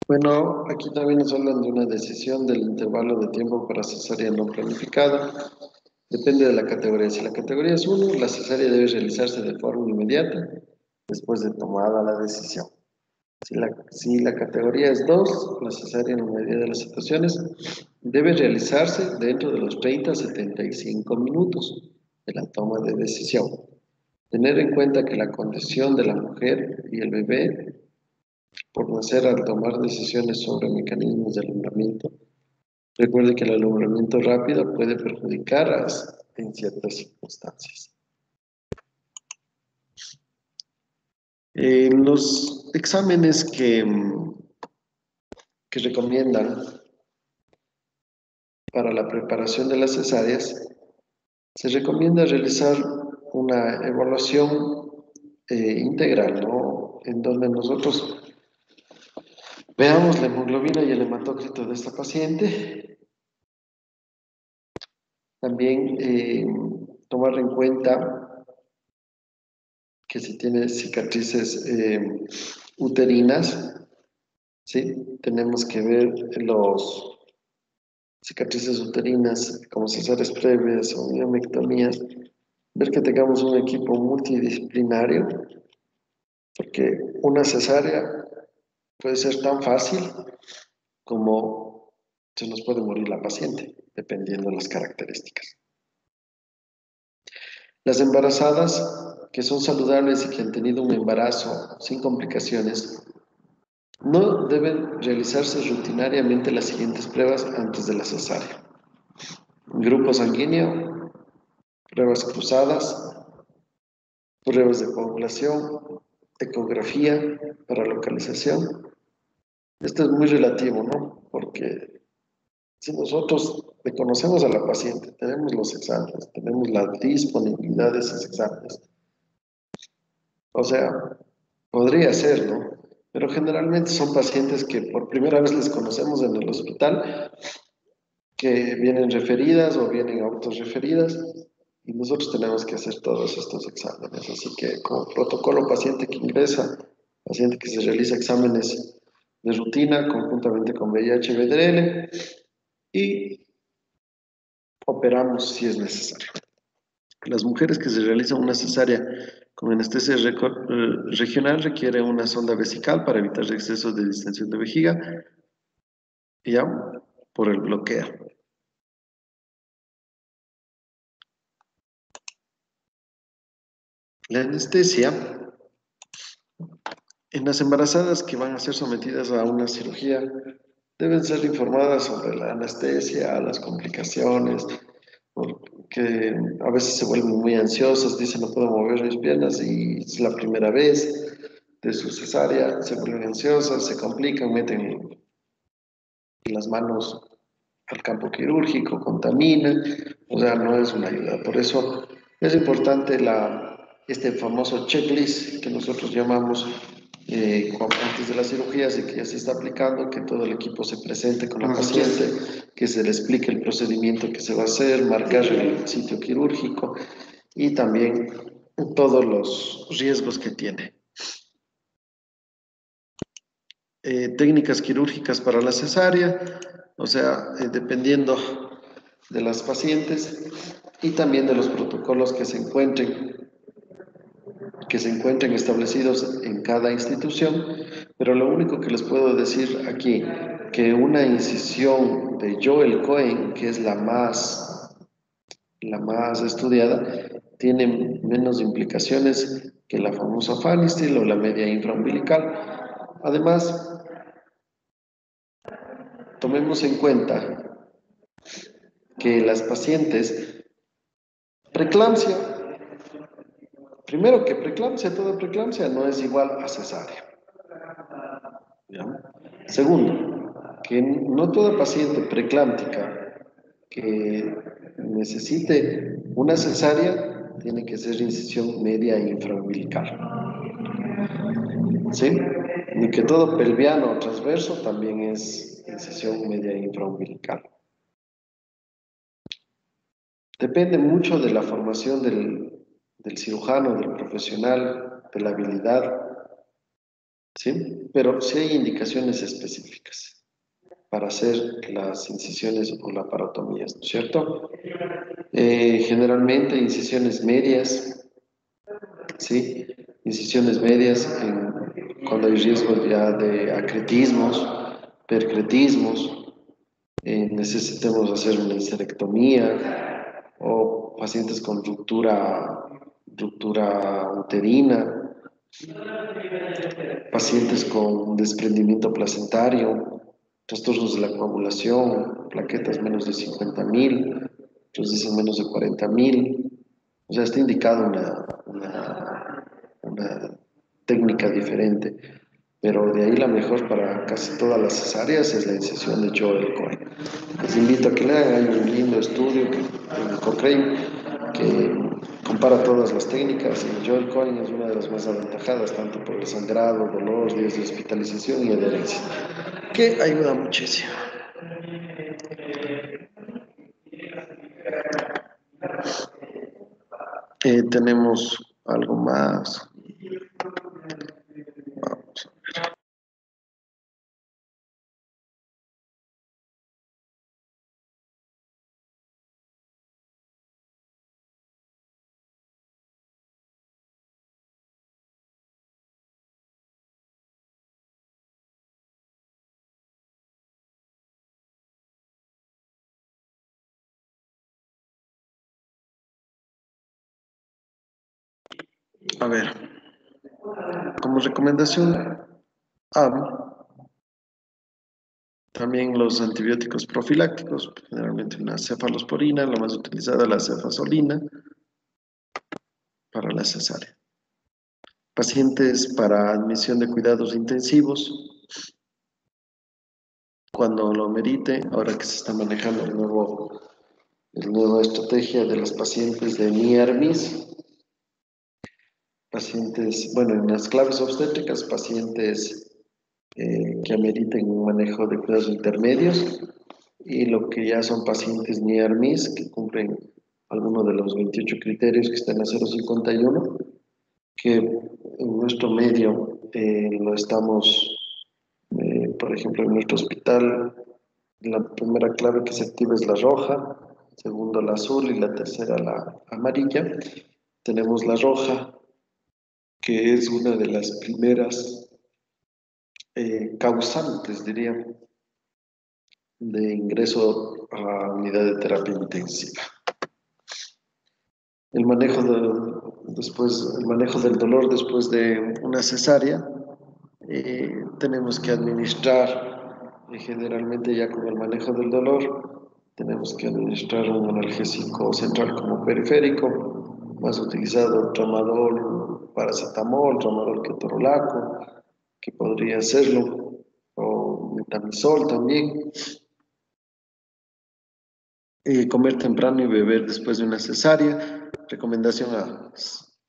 Bueno, aquí también nos hablan de una decisión del intervalo de tiempo para cesárea no planificada. Depende de la categoría. Si la categoría es 1, la cesárea debe realizarse de forma inmediata después de tomada la decisión. Si la categoría es 2, la cesárea en la mayoría de las situaciones debe realizarse dentro de los 30 a 75 minutos de la toma de decisión. Tener en cuenta que la condición de la mujer y el bebé por nacer al tomar decisiones sobre mecanismos de alumbramiento. Recuerde que el alumbramiento rápido puede perjudicar en ciertas circunstancias. Los exámenes que recomiendan para la preparación de las cesáreas, se recomienda realizar una evaluación integral, ¿no? En donde nosotros veamos la hemoglobina y el hematócrito de esta paciente. También tomar en cuenta que si tiene cicatrices uterinas, ¿sí? Tenemos que ver los cicatrices uterinas como cesáreas previas o miomectomías, ver que tengamos un equipo multidisciplinario, porque una cesárea puede ser tan fácil como se nos puede morir la paciente, dependiendo de las características. Las embarazadas que son saludables y que han tenido un embarazo sin complicaciones, no deben realizarse rutinariamente las siguientes pruebas antes de la cesárea. Grupo sanguíneo, pruebas cruzadas, pruebas de coagulación, ecografía para localización. Esto es muy relativo, ¿no? Porque si nosotros le conocemos a la paciente, tenemos los exámenes, tenemos la disponibilidad de esos exámenes, o sea, podría ser, ¿no? Pero generalmente son pacientes que por primera vez les conocemos en el hospital, que vienen referidas o vienen autorreferidas, y nosotros tenemos que hacer todos estos exámenes. Así que como protocolo, paciente que ingresa, paciente que se realiza exámenes de rutina conjuntamente con VIH-BDL y operamos si es necesario. Las mujeres que se realizan una cesárea con anestesia regional requieren una sonda vesical para evitar excesos de distensión de vejiga, ya por el bloqueo. La anestesia En las embarazadas que van a ser sometidas a una cirugía, deben ser informadas sobre la anestesia, las complicaciones, porque a veces se vuelven muy ansiosas, dicen no puedo mover mis piernas y es la primera vez de su cesárea, se vuelven ansiosas, se complican, meten las manos al campo quirúrgico, contaminan, o sea, no es una ayuda. Por eso es importante este famoso checklist que nosotros llamamos antes de las cirugías y que ya se está aplicando, que todo el equipo se presente con la paciente, que se le explique el procedimiento que se va a hacer, marcar el sitio quirúrgico y también todos los riesgos que tiene. Técnicas quirúrgicas para la cesárea, o sea, dependiendo de las pacientes y también de los protocolos que se encuentren establecidos en cada institución, pero lo único que les puedo decir aquí, que una incisión de Joel Cohen, que es la más estudiada, tiene menos implicaciones que la famosa Fanny o la media infraumbilical. Además, tomemos en cuenta que las pacientes, preeclampsia, primero que preeclampsia, toda preeclampsia no es igual a cesárea. ¿Ya? Segundo, que no toda paciente preeclámptica que necesite una cesárea tiene que ser incisión media infraumbilical. ¿Sí? Ni que todo pelviano o transverso también es incisión media infraumbilical. Depende mucho de la formación del cirujano, del profesional, de la habilidad, ¿sí? Pero sí hay indicaciones específicas para hacer las incisiones o laparotomías, ¿no es cierto? Generalmente incisiones medias, ¿sí? Incisiones medias cuando hay riesgo ya de acretismos, percretismos, necesitemos hacer una histerectomía o pacientes con ruptura uterina, pacientes con desprendimiento placentario, trastornos de la coagulación, plaquetas menos de 50.000, otros dicen menos de 40.000. O sea, está indicado una técnica diferente, pero de ahí la mejor para casi todas las cesáreas es la incisión de Joel Cohen. Les invito a que lean, hay un lindo estudio en Cochrane que compara todas las técnicas y Joel Cohen es una de las más aventajadas, tanto por el sangrado, dolor, días de hospitalización y adherencia, que ayuda muchísimo. Tenemos algo más. Vamos. A ver, como recomendación, también los antibióticos profilácticos, generalmente una cefalosporina, la más utilizada la cefazolina para la cesárea. Pacientes para admisión de cuidados intensivos, cuando lo merite, ahora que se está manejando la nueva estrategia de las pacientes de NIARMIS, pacientes, bueno, en las claves obstétricas, pacientes que ameriten un manejo de cuidados intermedios y lo que ya son pacientes NIARMIS que cumplen alguno de los 28 criterios que están a 051, que en nuestro medio lo estamos, por ejemplo, en nuestro hospital, la primera clave que se activa es la roja, segundo la azul y la tercera la amarilla. Tenemos la roja, que es una de las primeras causantes, diría, de ingreso a unidad de terapia intensiva. El manejo del dolor después de una cesárea Tenemos que administrar, generalmente ya con el manejo del dolor, tenemos que administrar un analgésico central como periférico, más utilizado tramadol, paracetamol, tramadol ketorolaco, que podría hacerlo, o metamisol también. Comer temprano y beber después de una cesárea. Recomendación a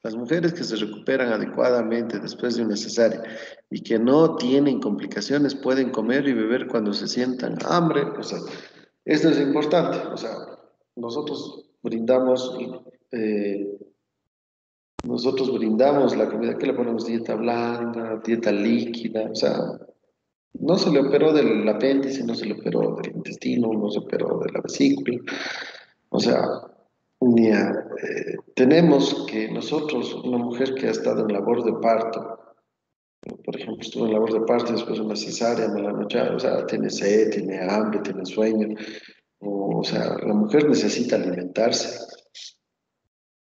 las mujeres que se recuperan adecuadamente después de una cesárea y que no tienen complicaciones, pueden comer y beber cuando se sientan hambre. O sea, esto es importante. O sea, nosotros brindamos, eh, nosotros brindamos la comida que le ponemos dieta blanda, dieta líquida. O sea, no se le operó del apéndice, no se le operó del intestino, no se operó de la vesícula. O sea, tenemos que nosotros, una mujer que ha estado en labor de parto, por ejemplo, estuvo en labor de parto después de una cesárea, mala noche, o sea, tiene sed, tiene hambre, tiene sueño, o sea, la mujer necesita alimentarse.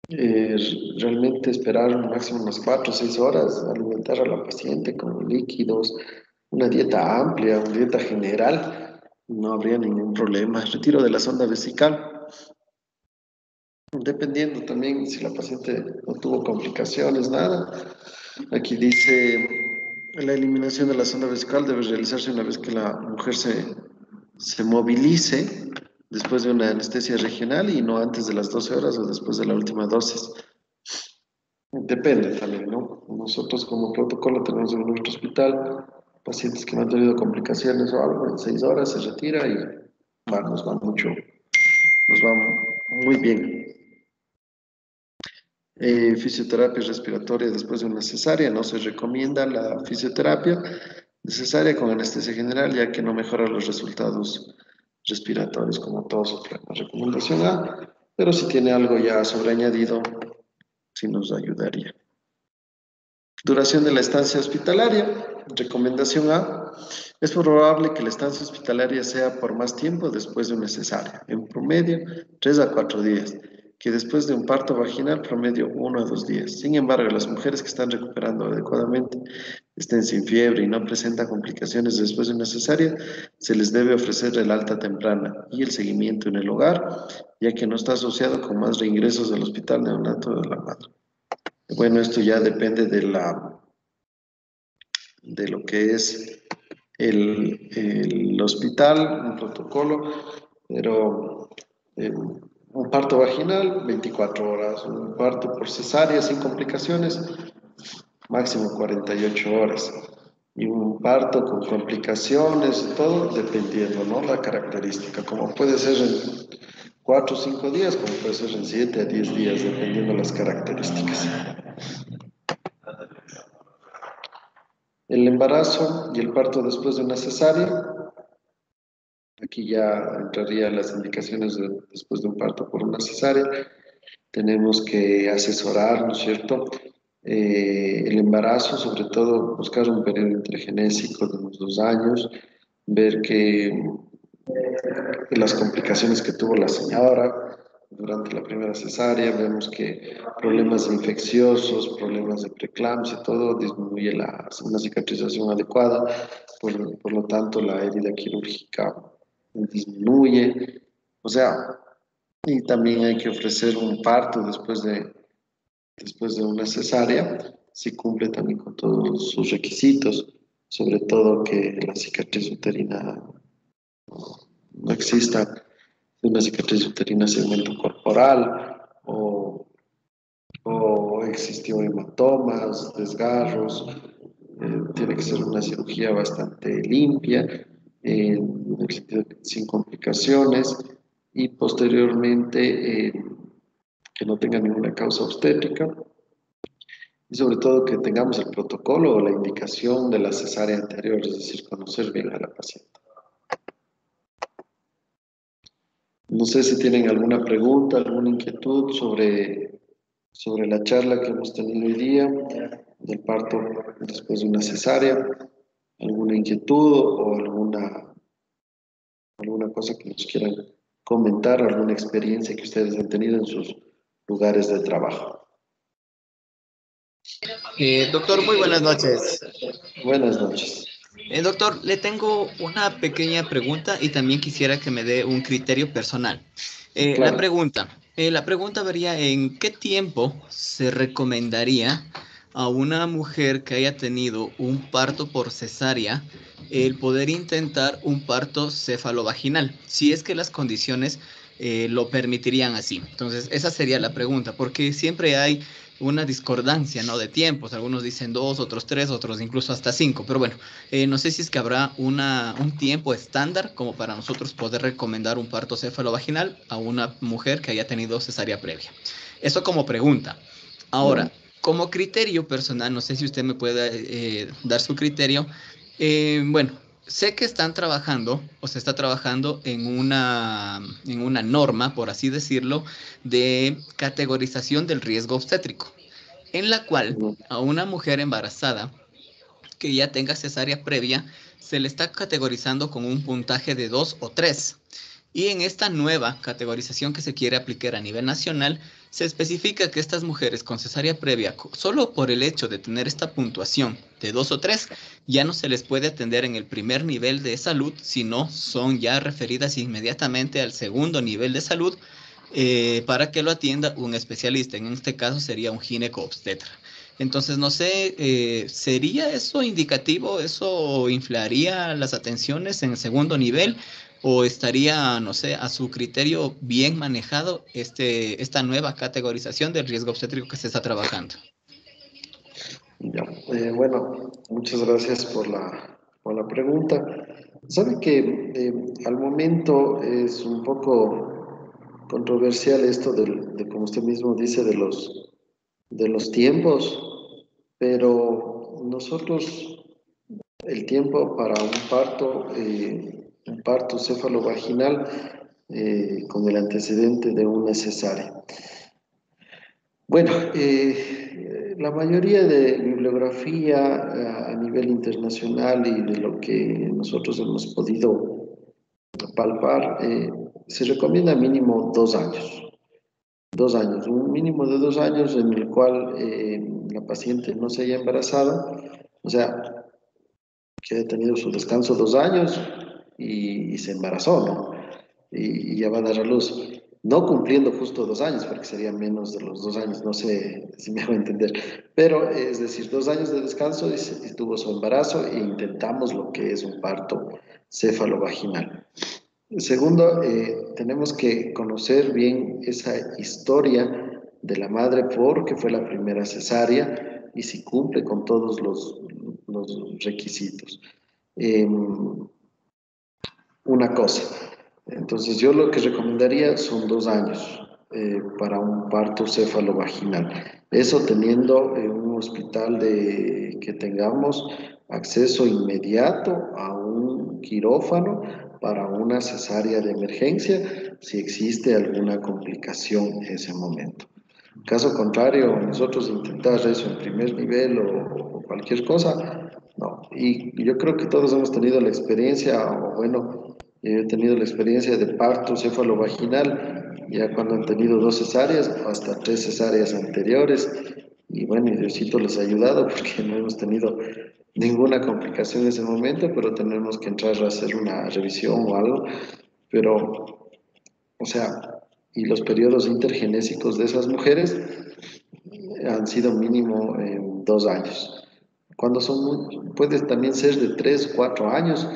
Eh, Realmente esperar un máximo unas 4 o 6 horas, alimentar a la paciente con líquidos, una dieta amplia, una dieta general, no habría ningún problema. Retiro de la sonda vesical. Dependiendo también si la paciente no tuvo complicaciones, nada. Aquí dice, la eliminación de la sonda vesical debe realizarse una vez que la mujer se movilice después de una anestesia regional y no antes de las 12 horas o después de la última dosis. Depende también, ¿no? Nosotros como protocolo tenemos en nuestro hospital pacientes que no han tenido complicaciones o algo, en 6 horas se retira y nos va mucho, nos va muy bien. Fisioterapia respiratoria después de una cesárea. No se recomienda la fisioterapia de cesárea con anestesia general, ya que no mejora los resultados respiratorios como todos sus problemas. Recomendación A, pero si tiene algo ya sobreañadido, sí nos ayudaría. Duración de la estancia hospitalaria. Recomendación A. Es probable que la estancia hospitalaria sea por más tiempo después de una cesárea, en promedio 3 a 4 días, que después de un parto vaginal, promedio 1 a 2 días. Sin embargo, las mujeres que están recuperando adecuadamente, estén sin fiebre y no presentan complicaciones después de una cesárea, se les debe ofrecer el alta temprana y el seguimiento en el hogar, ya que no está asociado con más reingresos del hospital neonato de la madre. Bueno, esto ya depende de lo que es el hospital, un protocolo, pero un parto vaginal, 24 horas, un parto por cesárea sin complicaciones, máximo 48 horas. Y un parto con complicaciones y todo, dependiendo, ¿no? La característica, como puede ser en 4 o 5 días, como puede ser en 7 a 10 días, dependiendo las características. El embarazo y el parto después de una cesárea. Aquí ya entrarían las indicaciones después de un parto por una cesárea. Tenemos que asesorar, ¿no es cierto? El embarazo, sobre todo buscar un periodo intergenésico de unos 2 años, ver que las complicaciones que tuvo la señora durante la primera cesárea, vemos que problemas infecciosos, problemas de preeclampsia, todo disminuye una cicatrización adecuada, por lo tanto la herida quirúrgica disminuye, o sea, y también hay que ofrecer un parto después de una cesárea, si cumple también con todos sus requisitos, sobre todo que la cicatriz uterina no exista una cicatriz uterina segmento corporal o existió hematomas, desgarros, tiene que ser una cirugía bastante limpia, en el sentido sin complicaciones y posteriormente que no tenga ninguna causa obstétrica y sobre todo que tengamos el protocolo o la indicación de la cesárea anterior, es decir, conocer bien a la paciente. No sé si tienen alguna pregunta, alguna inquietud sobre la charla que hemos tenido hoy día del parto después de una cesárea, alguna inquietud o alguna cosa que nos quieran comentar, alguna experiencia que ustedes han tenido en sus lugares de trabajo. Doctor, muy buenas noches. Buenas noches. Doctor, le tengo una pequeña pregunta y también quisiera que me dé un criterio personal. Claro. La pregunta varía en qué tiempo se recomendaría a una mujer que haya tenido un parto por cesárea el poder intentar un parto cefalovaginal, si es que las condiciones lo permitirían así. Entonces, esa sería la pregunta, porque siempre hay una discordancia, ¿no? De tiempos. Algunos dicen 2, otros 3, otros incluso hasta 5. Pero bueno, no sé si es que habrá un tiempo estándar como para nosotros poder recomendar un parto cefalovaginal a una mujer que haya tenido cesárea previa. Eso como pregunta. Ahora, Bueno, como criterio personal, no sé si usted me puede dar su criterio. Bueno, sé que están trabajando o se está trabajando en una norma, por así decirlo, de categorización del riesgo obstétrico, en la cual no, a una mujer embarazada que ya tenga cesárea previa, se le está categorizando con un puntaje de 2 o 3. Y en esta nueva categorización que se quiere aplicar a nivel nacional, se especifica que estas mujeres con cesárea previa, solo por el hecho de tener esta puntuación de 2 o 3, ya no se les puede atender en el primer nivel de salud, sino son ya referidas inmediatamente al segundo nivel de salud para que lo atienda un especialista. En este caso sería un gineco-obstetra. Entonces, no sé, ¿sería eso indicativo? ¿Eso inflaría las atenciones en el segundo nivel? ¿O estaría, no sé, a su criterio bien manejado esta nueva categorización del riesgo obstétrico que se está trabajando? ya. Bueno, muchas gracias por la pregunta. Sabe que al momento es un poco controversial esto de, como usted mismo dice, de los tiempos, pero nosotros el tiempo para un parto cefalovaginal con el antecedente de una cesárea. Bueno, la mayoría de bibliografía a nivel internacional y de lo que nosotros hemos podido palpar, se recomienda mínimo 2 años. 2 años, un mínimo de 2 años en el cual la paciente no se haya embarazado, o sea, que haya tenido su descanso 2 años y se embarazó, ¿no? Y ya va a dar a luz. No cumpliendo justo 2 años, porque sería menos de los 2 años, no sé si me hago entender. Pero es decir, 2 años de descanso y tuvo su embarazo e intentamos lo que es un parto cefalovaginal. Segundo, tenemos que conocer bien esa historia de la madre porque fue la primera cesárea y si cumple con todos los requisitos. Eh, una cosa. Entonces, yo lo que recomendaría son 2 años para un parto cefalovaginal. Eso teniendo un hospital que tengamos acceso inmediato a un quirófano para una cesárea de emergencia si existe alguna complicación en ese momento. Caso contrario, nosotros intentar eso en primer nivel o cualquier cosa, no. Y yo creo que todos hemos tenido la experiencia, o bueno, he tenido la experiencia de parto cefalovaginal, ya cuando han tenido 2 cesáreas o hasta 3 cesáreas anteriores. Y bueno, y Diosito les ha ayudado porque no hemos tenido ninguna complicación en ese momento, pero tenemos que entrar a hacer una revisión o algo. Pero, o sea, y los periodos intergenésicos de esas mujeres han sido mínimo 2 años. Cuando puede también ser de 3, 4 años,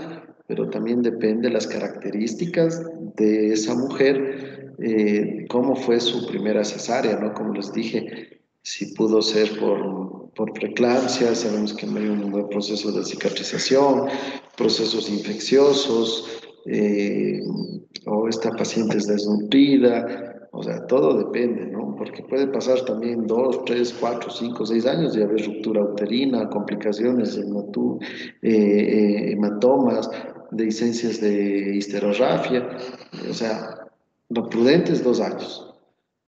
pero también depende de las características de esa mujer, cómo fue su primera cesárea, ¿no? Como les dije, si pudo ser por preeclampsia, sabemos que no hay un buen proceso de cicatrización, procesos infecciosos, o esta paciente es desnutrida, o sea, todo depende, ¿no? Porque puede pasar también 2, 3, 4, 5, 6 años y haber ruptura uterina, complicaciones, hematomas, dehiscencias de histerorrafia, o sea, lo prudente es 2 años,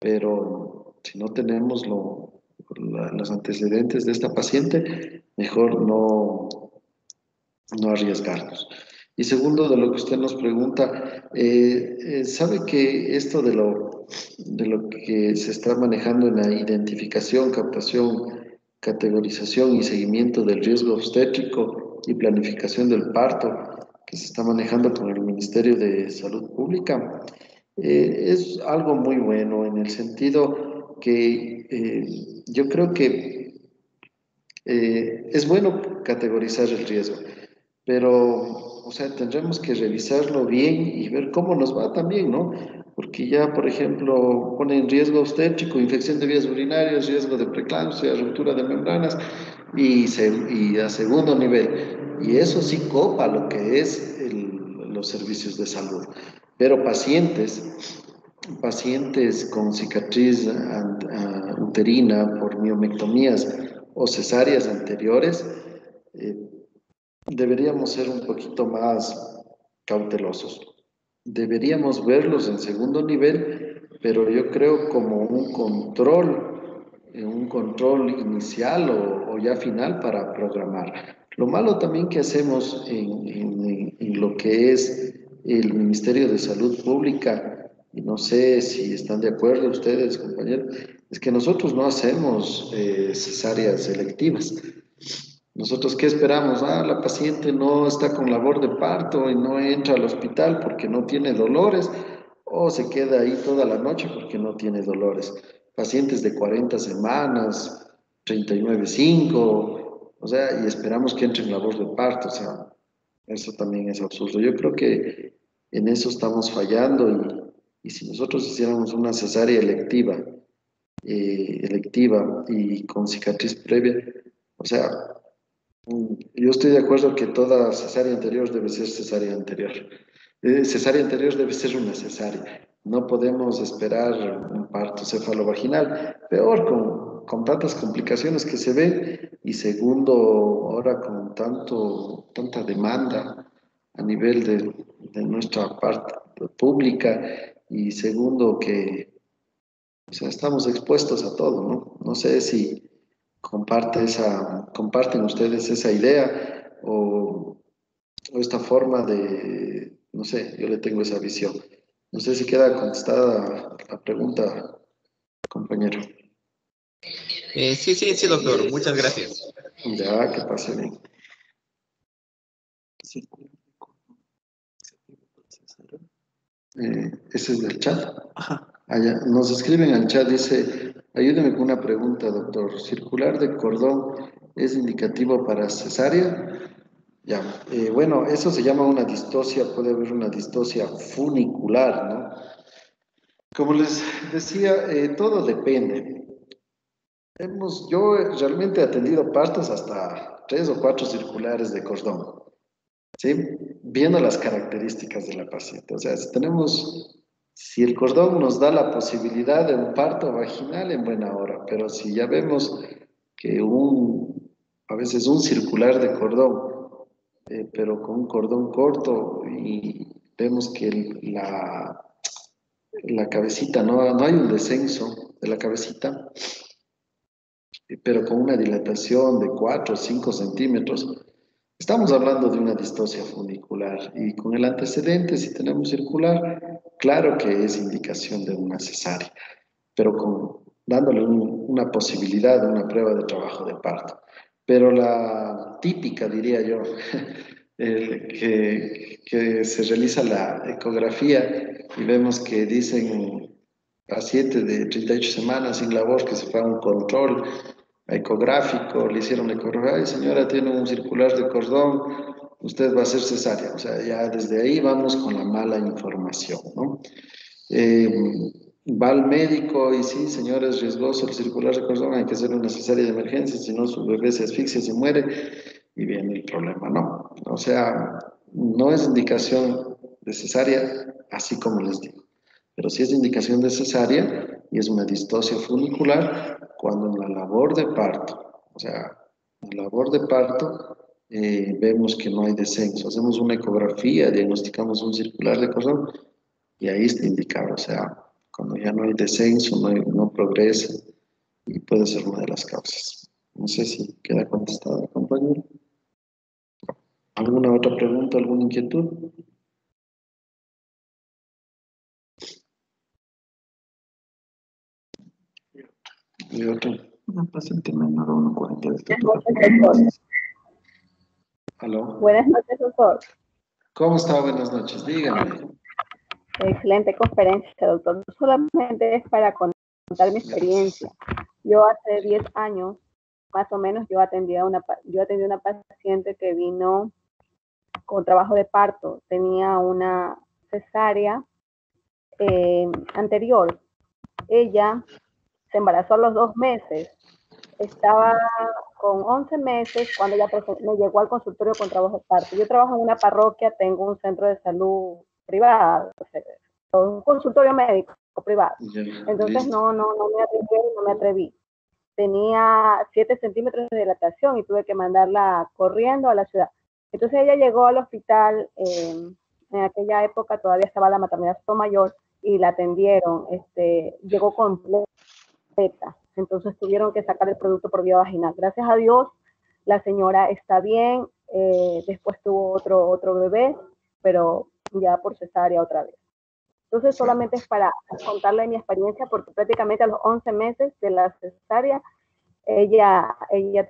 pero si no tenemos los antecedentes de esta paciente, mejor no arriesgarnos. Y segundo, de lo que usted nos pregunta, ¿sabe que esto de lo que se está manejando en la identificación, captación categorización y seguimiento del riesgo obstétrico y planificación del parto que se está manejando con el Ministerio de Salud Pública. Es algo muy bueno en el sentido que yo creo que es bueno categorizar el riesgo, pero, o sea, tendremos que revisarlo bien y ver cómo nos va también, ¿no? Porque ya, por ejemplo, pone en riesgo obstétrico, infección de vías urinarias, riesgo de preeclampsia, ruptura de membranas y a segundo nivel. Y eso sí copa lo que es los servicios de salud. Pero pacientes con cicatriz uterina por miomectomías o cesáreas anteriores, eh, deberíamos ser un poquito más cautelosos. Deberíamos verlos en segundo nivel, pero yo creo como un control inicial o ya final para programar. Lo malo también que hacemos en lo que es el Ministerio de Salud Pública, y no sé si están de acuerdo ustedes, compañeros, es que nosotros no hacemos cesáreas selectivas. Nosotros, ¿qué esperamos? Ah, la paciente no está con labor de parto y no entra al hospital porque no tiene dolores, o se queda ahí toda la noche porque no tiene dolores. Pacientes de 40 semanas, 39,5, o sea, y esperamos que entre en labor de parto, o sea, eso también es absurdo. Yo creo que en eso estamos fallando y si nosotros hiciéramos una cesárea electiva y con cicatriz previa, o sea, yo estoy de acuerdo que toda cesárea anterior debe ser cesárea anterior. Cesárea anterior debe ser una cesárea. No podemos esperar un parto cefalovaginal, peor con tantas complicaciones que se ven y segundo, ahora con tanta demanda a nivel de nuestra parte pública y segundo que o sea, estamos expuestos a todo, ¿no? No sé si comparten ustedes esa idea o esta forma de, no sé, yo le tengo esa visión. No sé si queda contestada la pregunta, compañero. Sí, doctor. Muchas gracias. Ya, que pase bien. Ese es del chat. Allá, nos escriben al chat, dice, ayúdeme con una pregunta, doctor. ¿Circular de cordón es indicativo para cesárea? Ya, bueno, eso se llama una distocia, puede haber una distocia funicular, ¿no? Como les decía, todo depende. Yo realmente he atendido partos hasta 3 o 4 circulares de cordón, ¿sí? Viendo las características de la paciente. O sea, si el cordón nos da la posibilidad de un parto vaginal en buena hora, pero si ya vemos que a veces un circular de cordón, pero con un cordón corto y vemos que la cabecita, no hay un descenso de la cabecita, pero con una dilatación de 4 o 5 centímetros. Estamos hablando de una distocia funicular y con el antecedente, si tenemos circular, claro que es indicación de una cesárea, pero dándole una posibilidad de una prueba de trabajo de parto. Pero la típica, diría yo, que se realiza la ecografía y vemos que dicen paciente de 38 semanas sin labor que se fue a un control ecográfico, le hicieron la ecografía, ay señora, tiene un circular de cordón, usted va a ser cesárea. O sea, ya desde ahí vamos con la mala información, ¿no? Eh, Va al médico y sí, señor, es riesgoso el circular de cordón, hay que hacer una cesárea de emergencia, si no su bebé se asfixia, se muere y viene el problema, ¿no? O sea, no es indicación de cesárea, así como les digo, pero sí es indicación de cesárea y es una distocia funicular cuando en la labor de parto, o sea, en la labor de parto vemos que no hay descenso, hacemos una ecografía, diagnosticamos un circular de cordón y ahí está indicado, o sea, cuando ya no hay descenso, no progresa y puede ser una de las causas. No sé si queda contestada, compañero. ¿Alguna otra pregunta, alguna inquietud? Y otra. Una paciente menor a 1,40 de Buenas estatura. noches, doctor. ¿Aló? Buenas noches, doctor. ¿Cómo está? Buenas noches. Dígame. Excelente conferencia, doctor. Solamente es para contar mi experiencia. Yo hace 10 años, más o menos, yo atendí a una paciente que vino con trabajo de parto. Tenía una cesárea anterior. Ella se embarazó a los 2 meses. Estaba con 11 meses cuando ella me llegó al consultorio con trabajo de parto. Yo trabajo en una parroquia, tengo un centro de salud privado, un consultorio médico privado. Entonces no me atreví. Tenía 7 centímetros de dilatación y tuve que mandarla corriendo a la ciudad. Entonces ella llegó al hospital, en aquella época todavía estaba la maternidad Sotomayor y la atendieron, llegó completa. Entonces tuvieron que sacar el producto por vía vaginal. Gracias a Dios, la señora está bien, después tuvo otro bebé, pero ya por cesárea otra vez. Entonces solamente es para contarle mi experiencia, porque prácticamente a los 11 meses de la cesárea, ella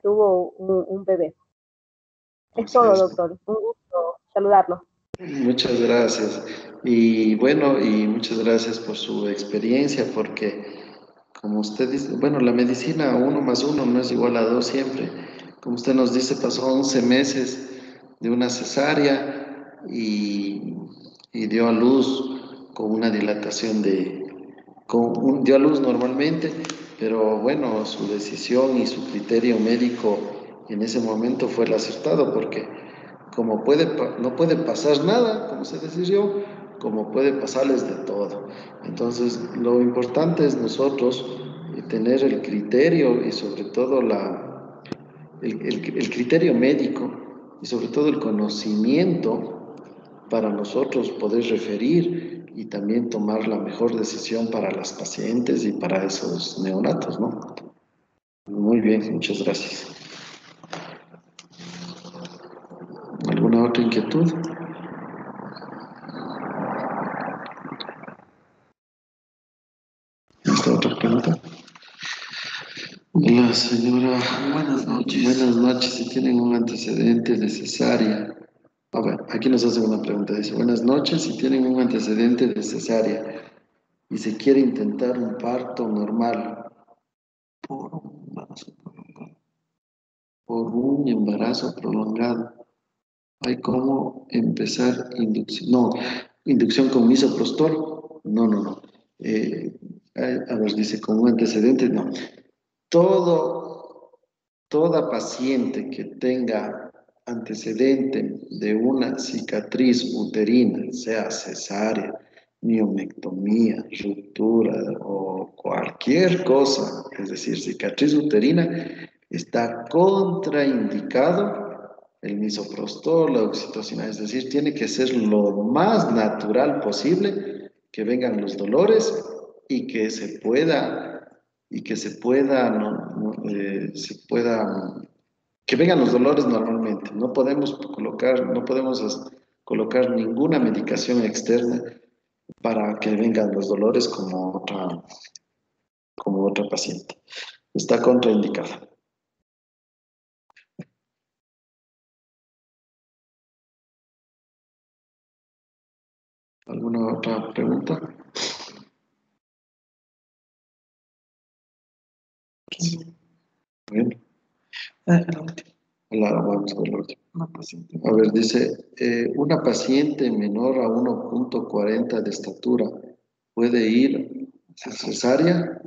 tuvo un bebé. Es todo, doctor. Un gusto saludarlo. Muchas gracias. Y bueno, y muchas gracias por su experiencia, porque como usted dice, bueno, la medicina 1 más 1 no es igual a 2 siempre. Como usted nos dice, pasó 11 meses de una cesárea y dio a luz con una dilatación dio a luz normalmente, pero bueno, su decisión y su criterio médico en ese momento fue el acertado, porque como no puede pasar nada, como se decidió, como puede pasarles de todo. Entonces, lo importante es nosotros tener el criterio y sobre todo el criterio médico y sobre todo el conocimiento para nosotros poder referir y también tomar la mejor decisión para las pacientes y para esos neonatos, ¿no? Muy bien, muchas gracias. ¿Alguna otra inquietud? ¿Esta otra pregunta? La señora, buenas noches. Buenas noches, si tienen un antecedente de cesárea. A ver, aquí nos hace una pregunta, dice, buenas noches, si tienen un antecedente de cesárea y se quiere intentar un parto normal por un embarazo prolongado, ¿hay cómo empezar inducción? No, inducción con misoprostol, no. A ver, dice, con un antecedente, no. Toda paciente que tenga antecedente de una cicatriz uterina, sea cesárea, miomectomía, ruptura o cualquier cosa, es decir, cicatriz uterina, está contraindicado el misoprostol, la oxitocina, es decir, tiene que ser lo más natural posible que vengan los dolores y que se pueda que vengan los dolores normalmente. No podemos colocar ninguna medicación externa para que vengan los dolores como otra paciente. Está contraindicada. ¿Alguna otra pregunta? Bien. Vamos a ver la última. A ver, dice, una paciente menor a 1,40 de estatura puede ir a cesárea.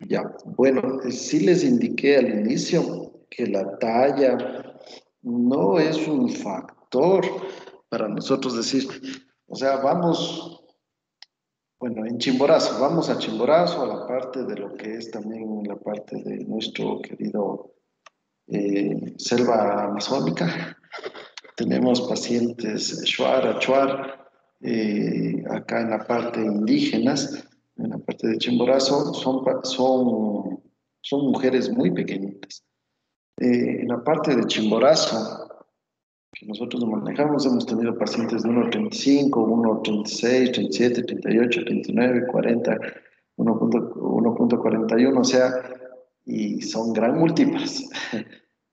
Ya, bueno, sí les indiqué al inicio que la talla no es un factor para nosotros decir, o sea, vamos, bueno, en Chimborazo, vamos a Chimborazo, a la parte de lo que es también la parte de nuestro querido selva amazónica. Tenemos pacientes Shuar, Achuar, acá en la parte indígenas, en la parte de Chimborazo, son mujeres muy pequeñitas. En la parte de Chimborazo, que nosotros nos manejamos, hemos tenido pacientes de 1,35, 1,36, 37, 38, 39, 40, 1,41, o sea, y son gran múltiplas.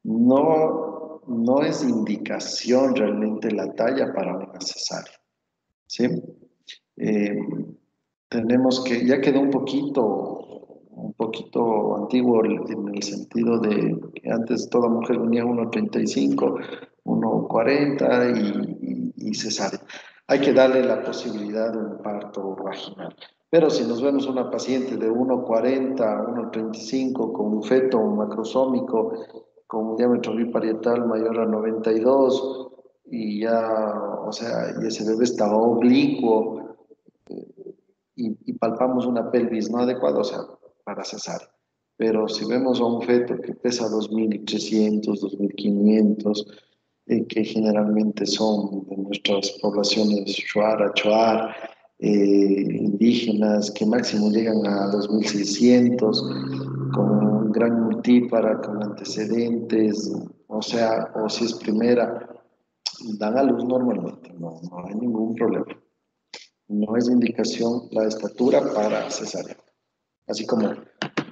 No es indicación realmente la talla para una cesárea, ¿sí? Eh, tenemos que, ya quedó un poquito antiguo en el sentido de que antes toda mujer venía 1,35, 1,40 y cesárea. Hay que darle la posibilidad de un parto vaginal. Pero si nos vemos una paciente de 1,40, 1,35 con un feto macrosómico con un diámetro biparietal mayor a 92 y ya, o sea, y ese bebé está oblicuo y palpamos una pelvis no adecuada, o sea, para cesárea. Pero si vemos a un feto que pesa 2.300, 2.500, que generalmente son de nuestras poblaciones Shuar, Achuar, indígenas, que máximo llegan a 2.600, con gran multípara, con antecedentes, o sea, o si es primera, dan a luz normalmente, no hay ningún problema. No es indicación la estatura para cesárea. Así como,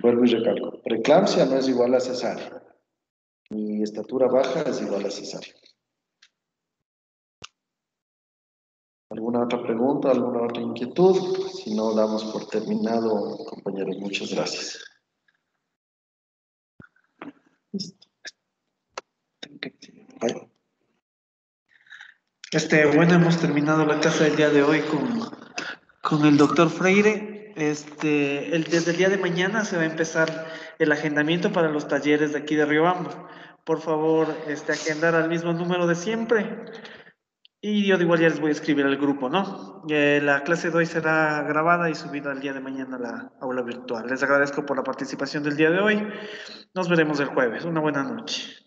vuelvo y recalco, preeclampsia no es igual a cesárea, ni estatura baja es igual a cesárea. ¿Alguna otra pregunta, alguna otra inquietud? Si no, damos por terminado, compañeros. Muchas gracias. Bueno, hemos terminado la clase del día de hoy con el doctor Freire. Desde el día de mañana se va a empezar el agendamiento para los talleres de aquí de Riobamba. Por favor, agendar al mismo número de siempre. Y yo de igual ya les voy a escribir al grupo, ¿no? La clase de hoy será grabada y subida el día de mañana a la aula virtual. Les agradezco por la participación del día de hoy. Nos veremos el jueves. Una buena noche.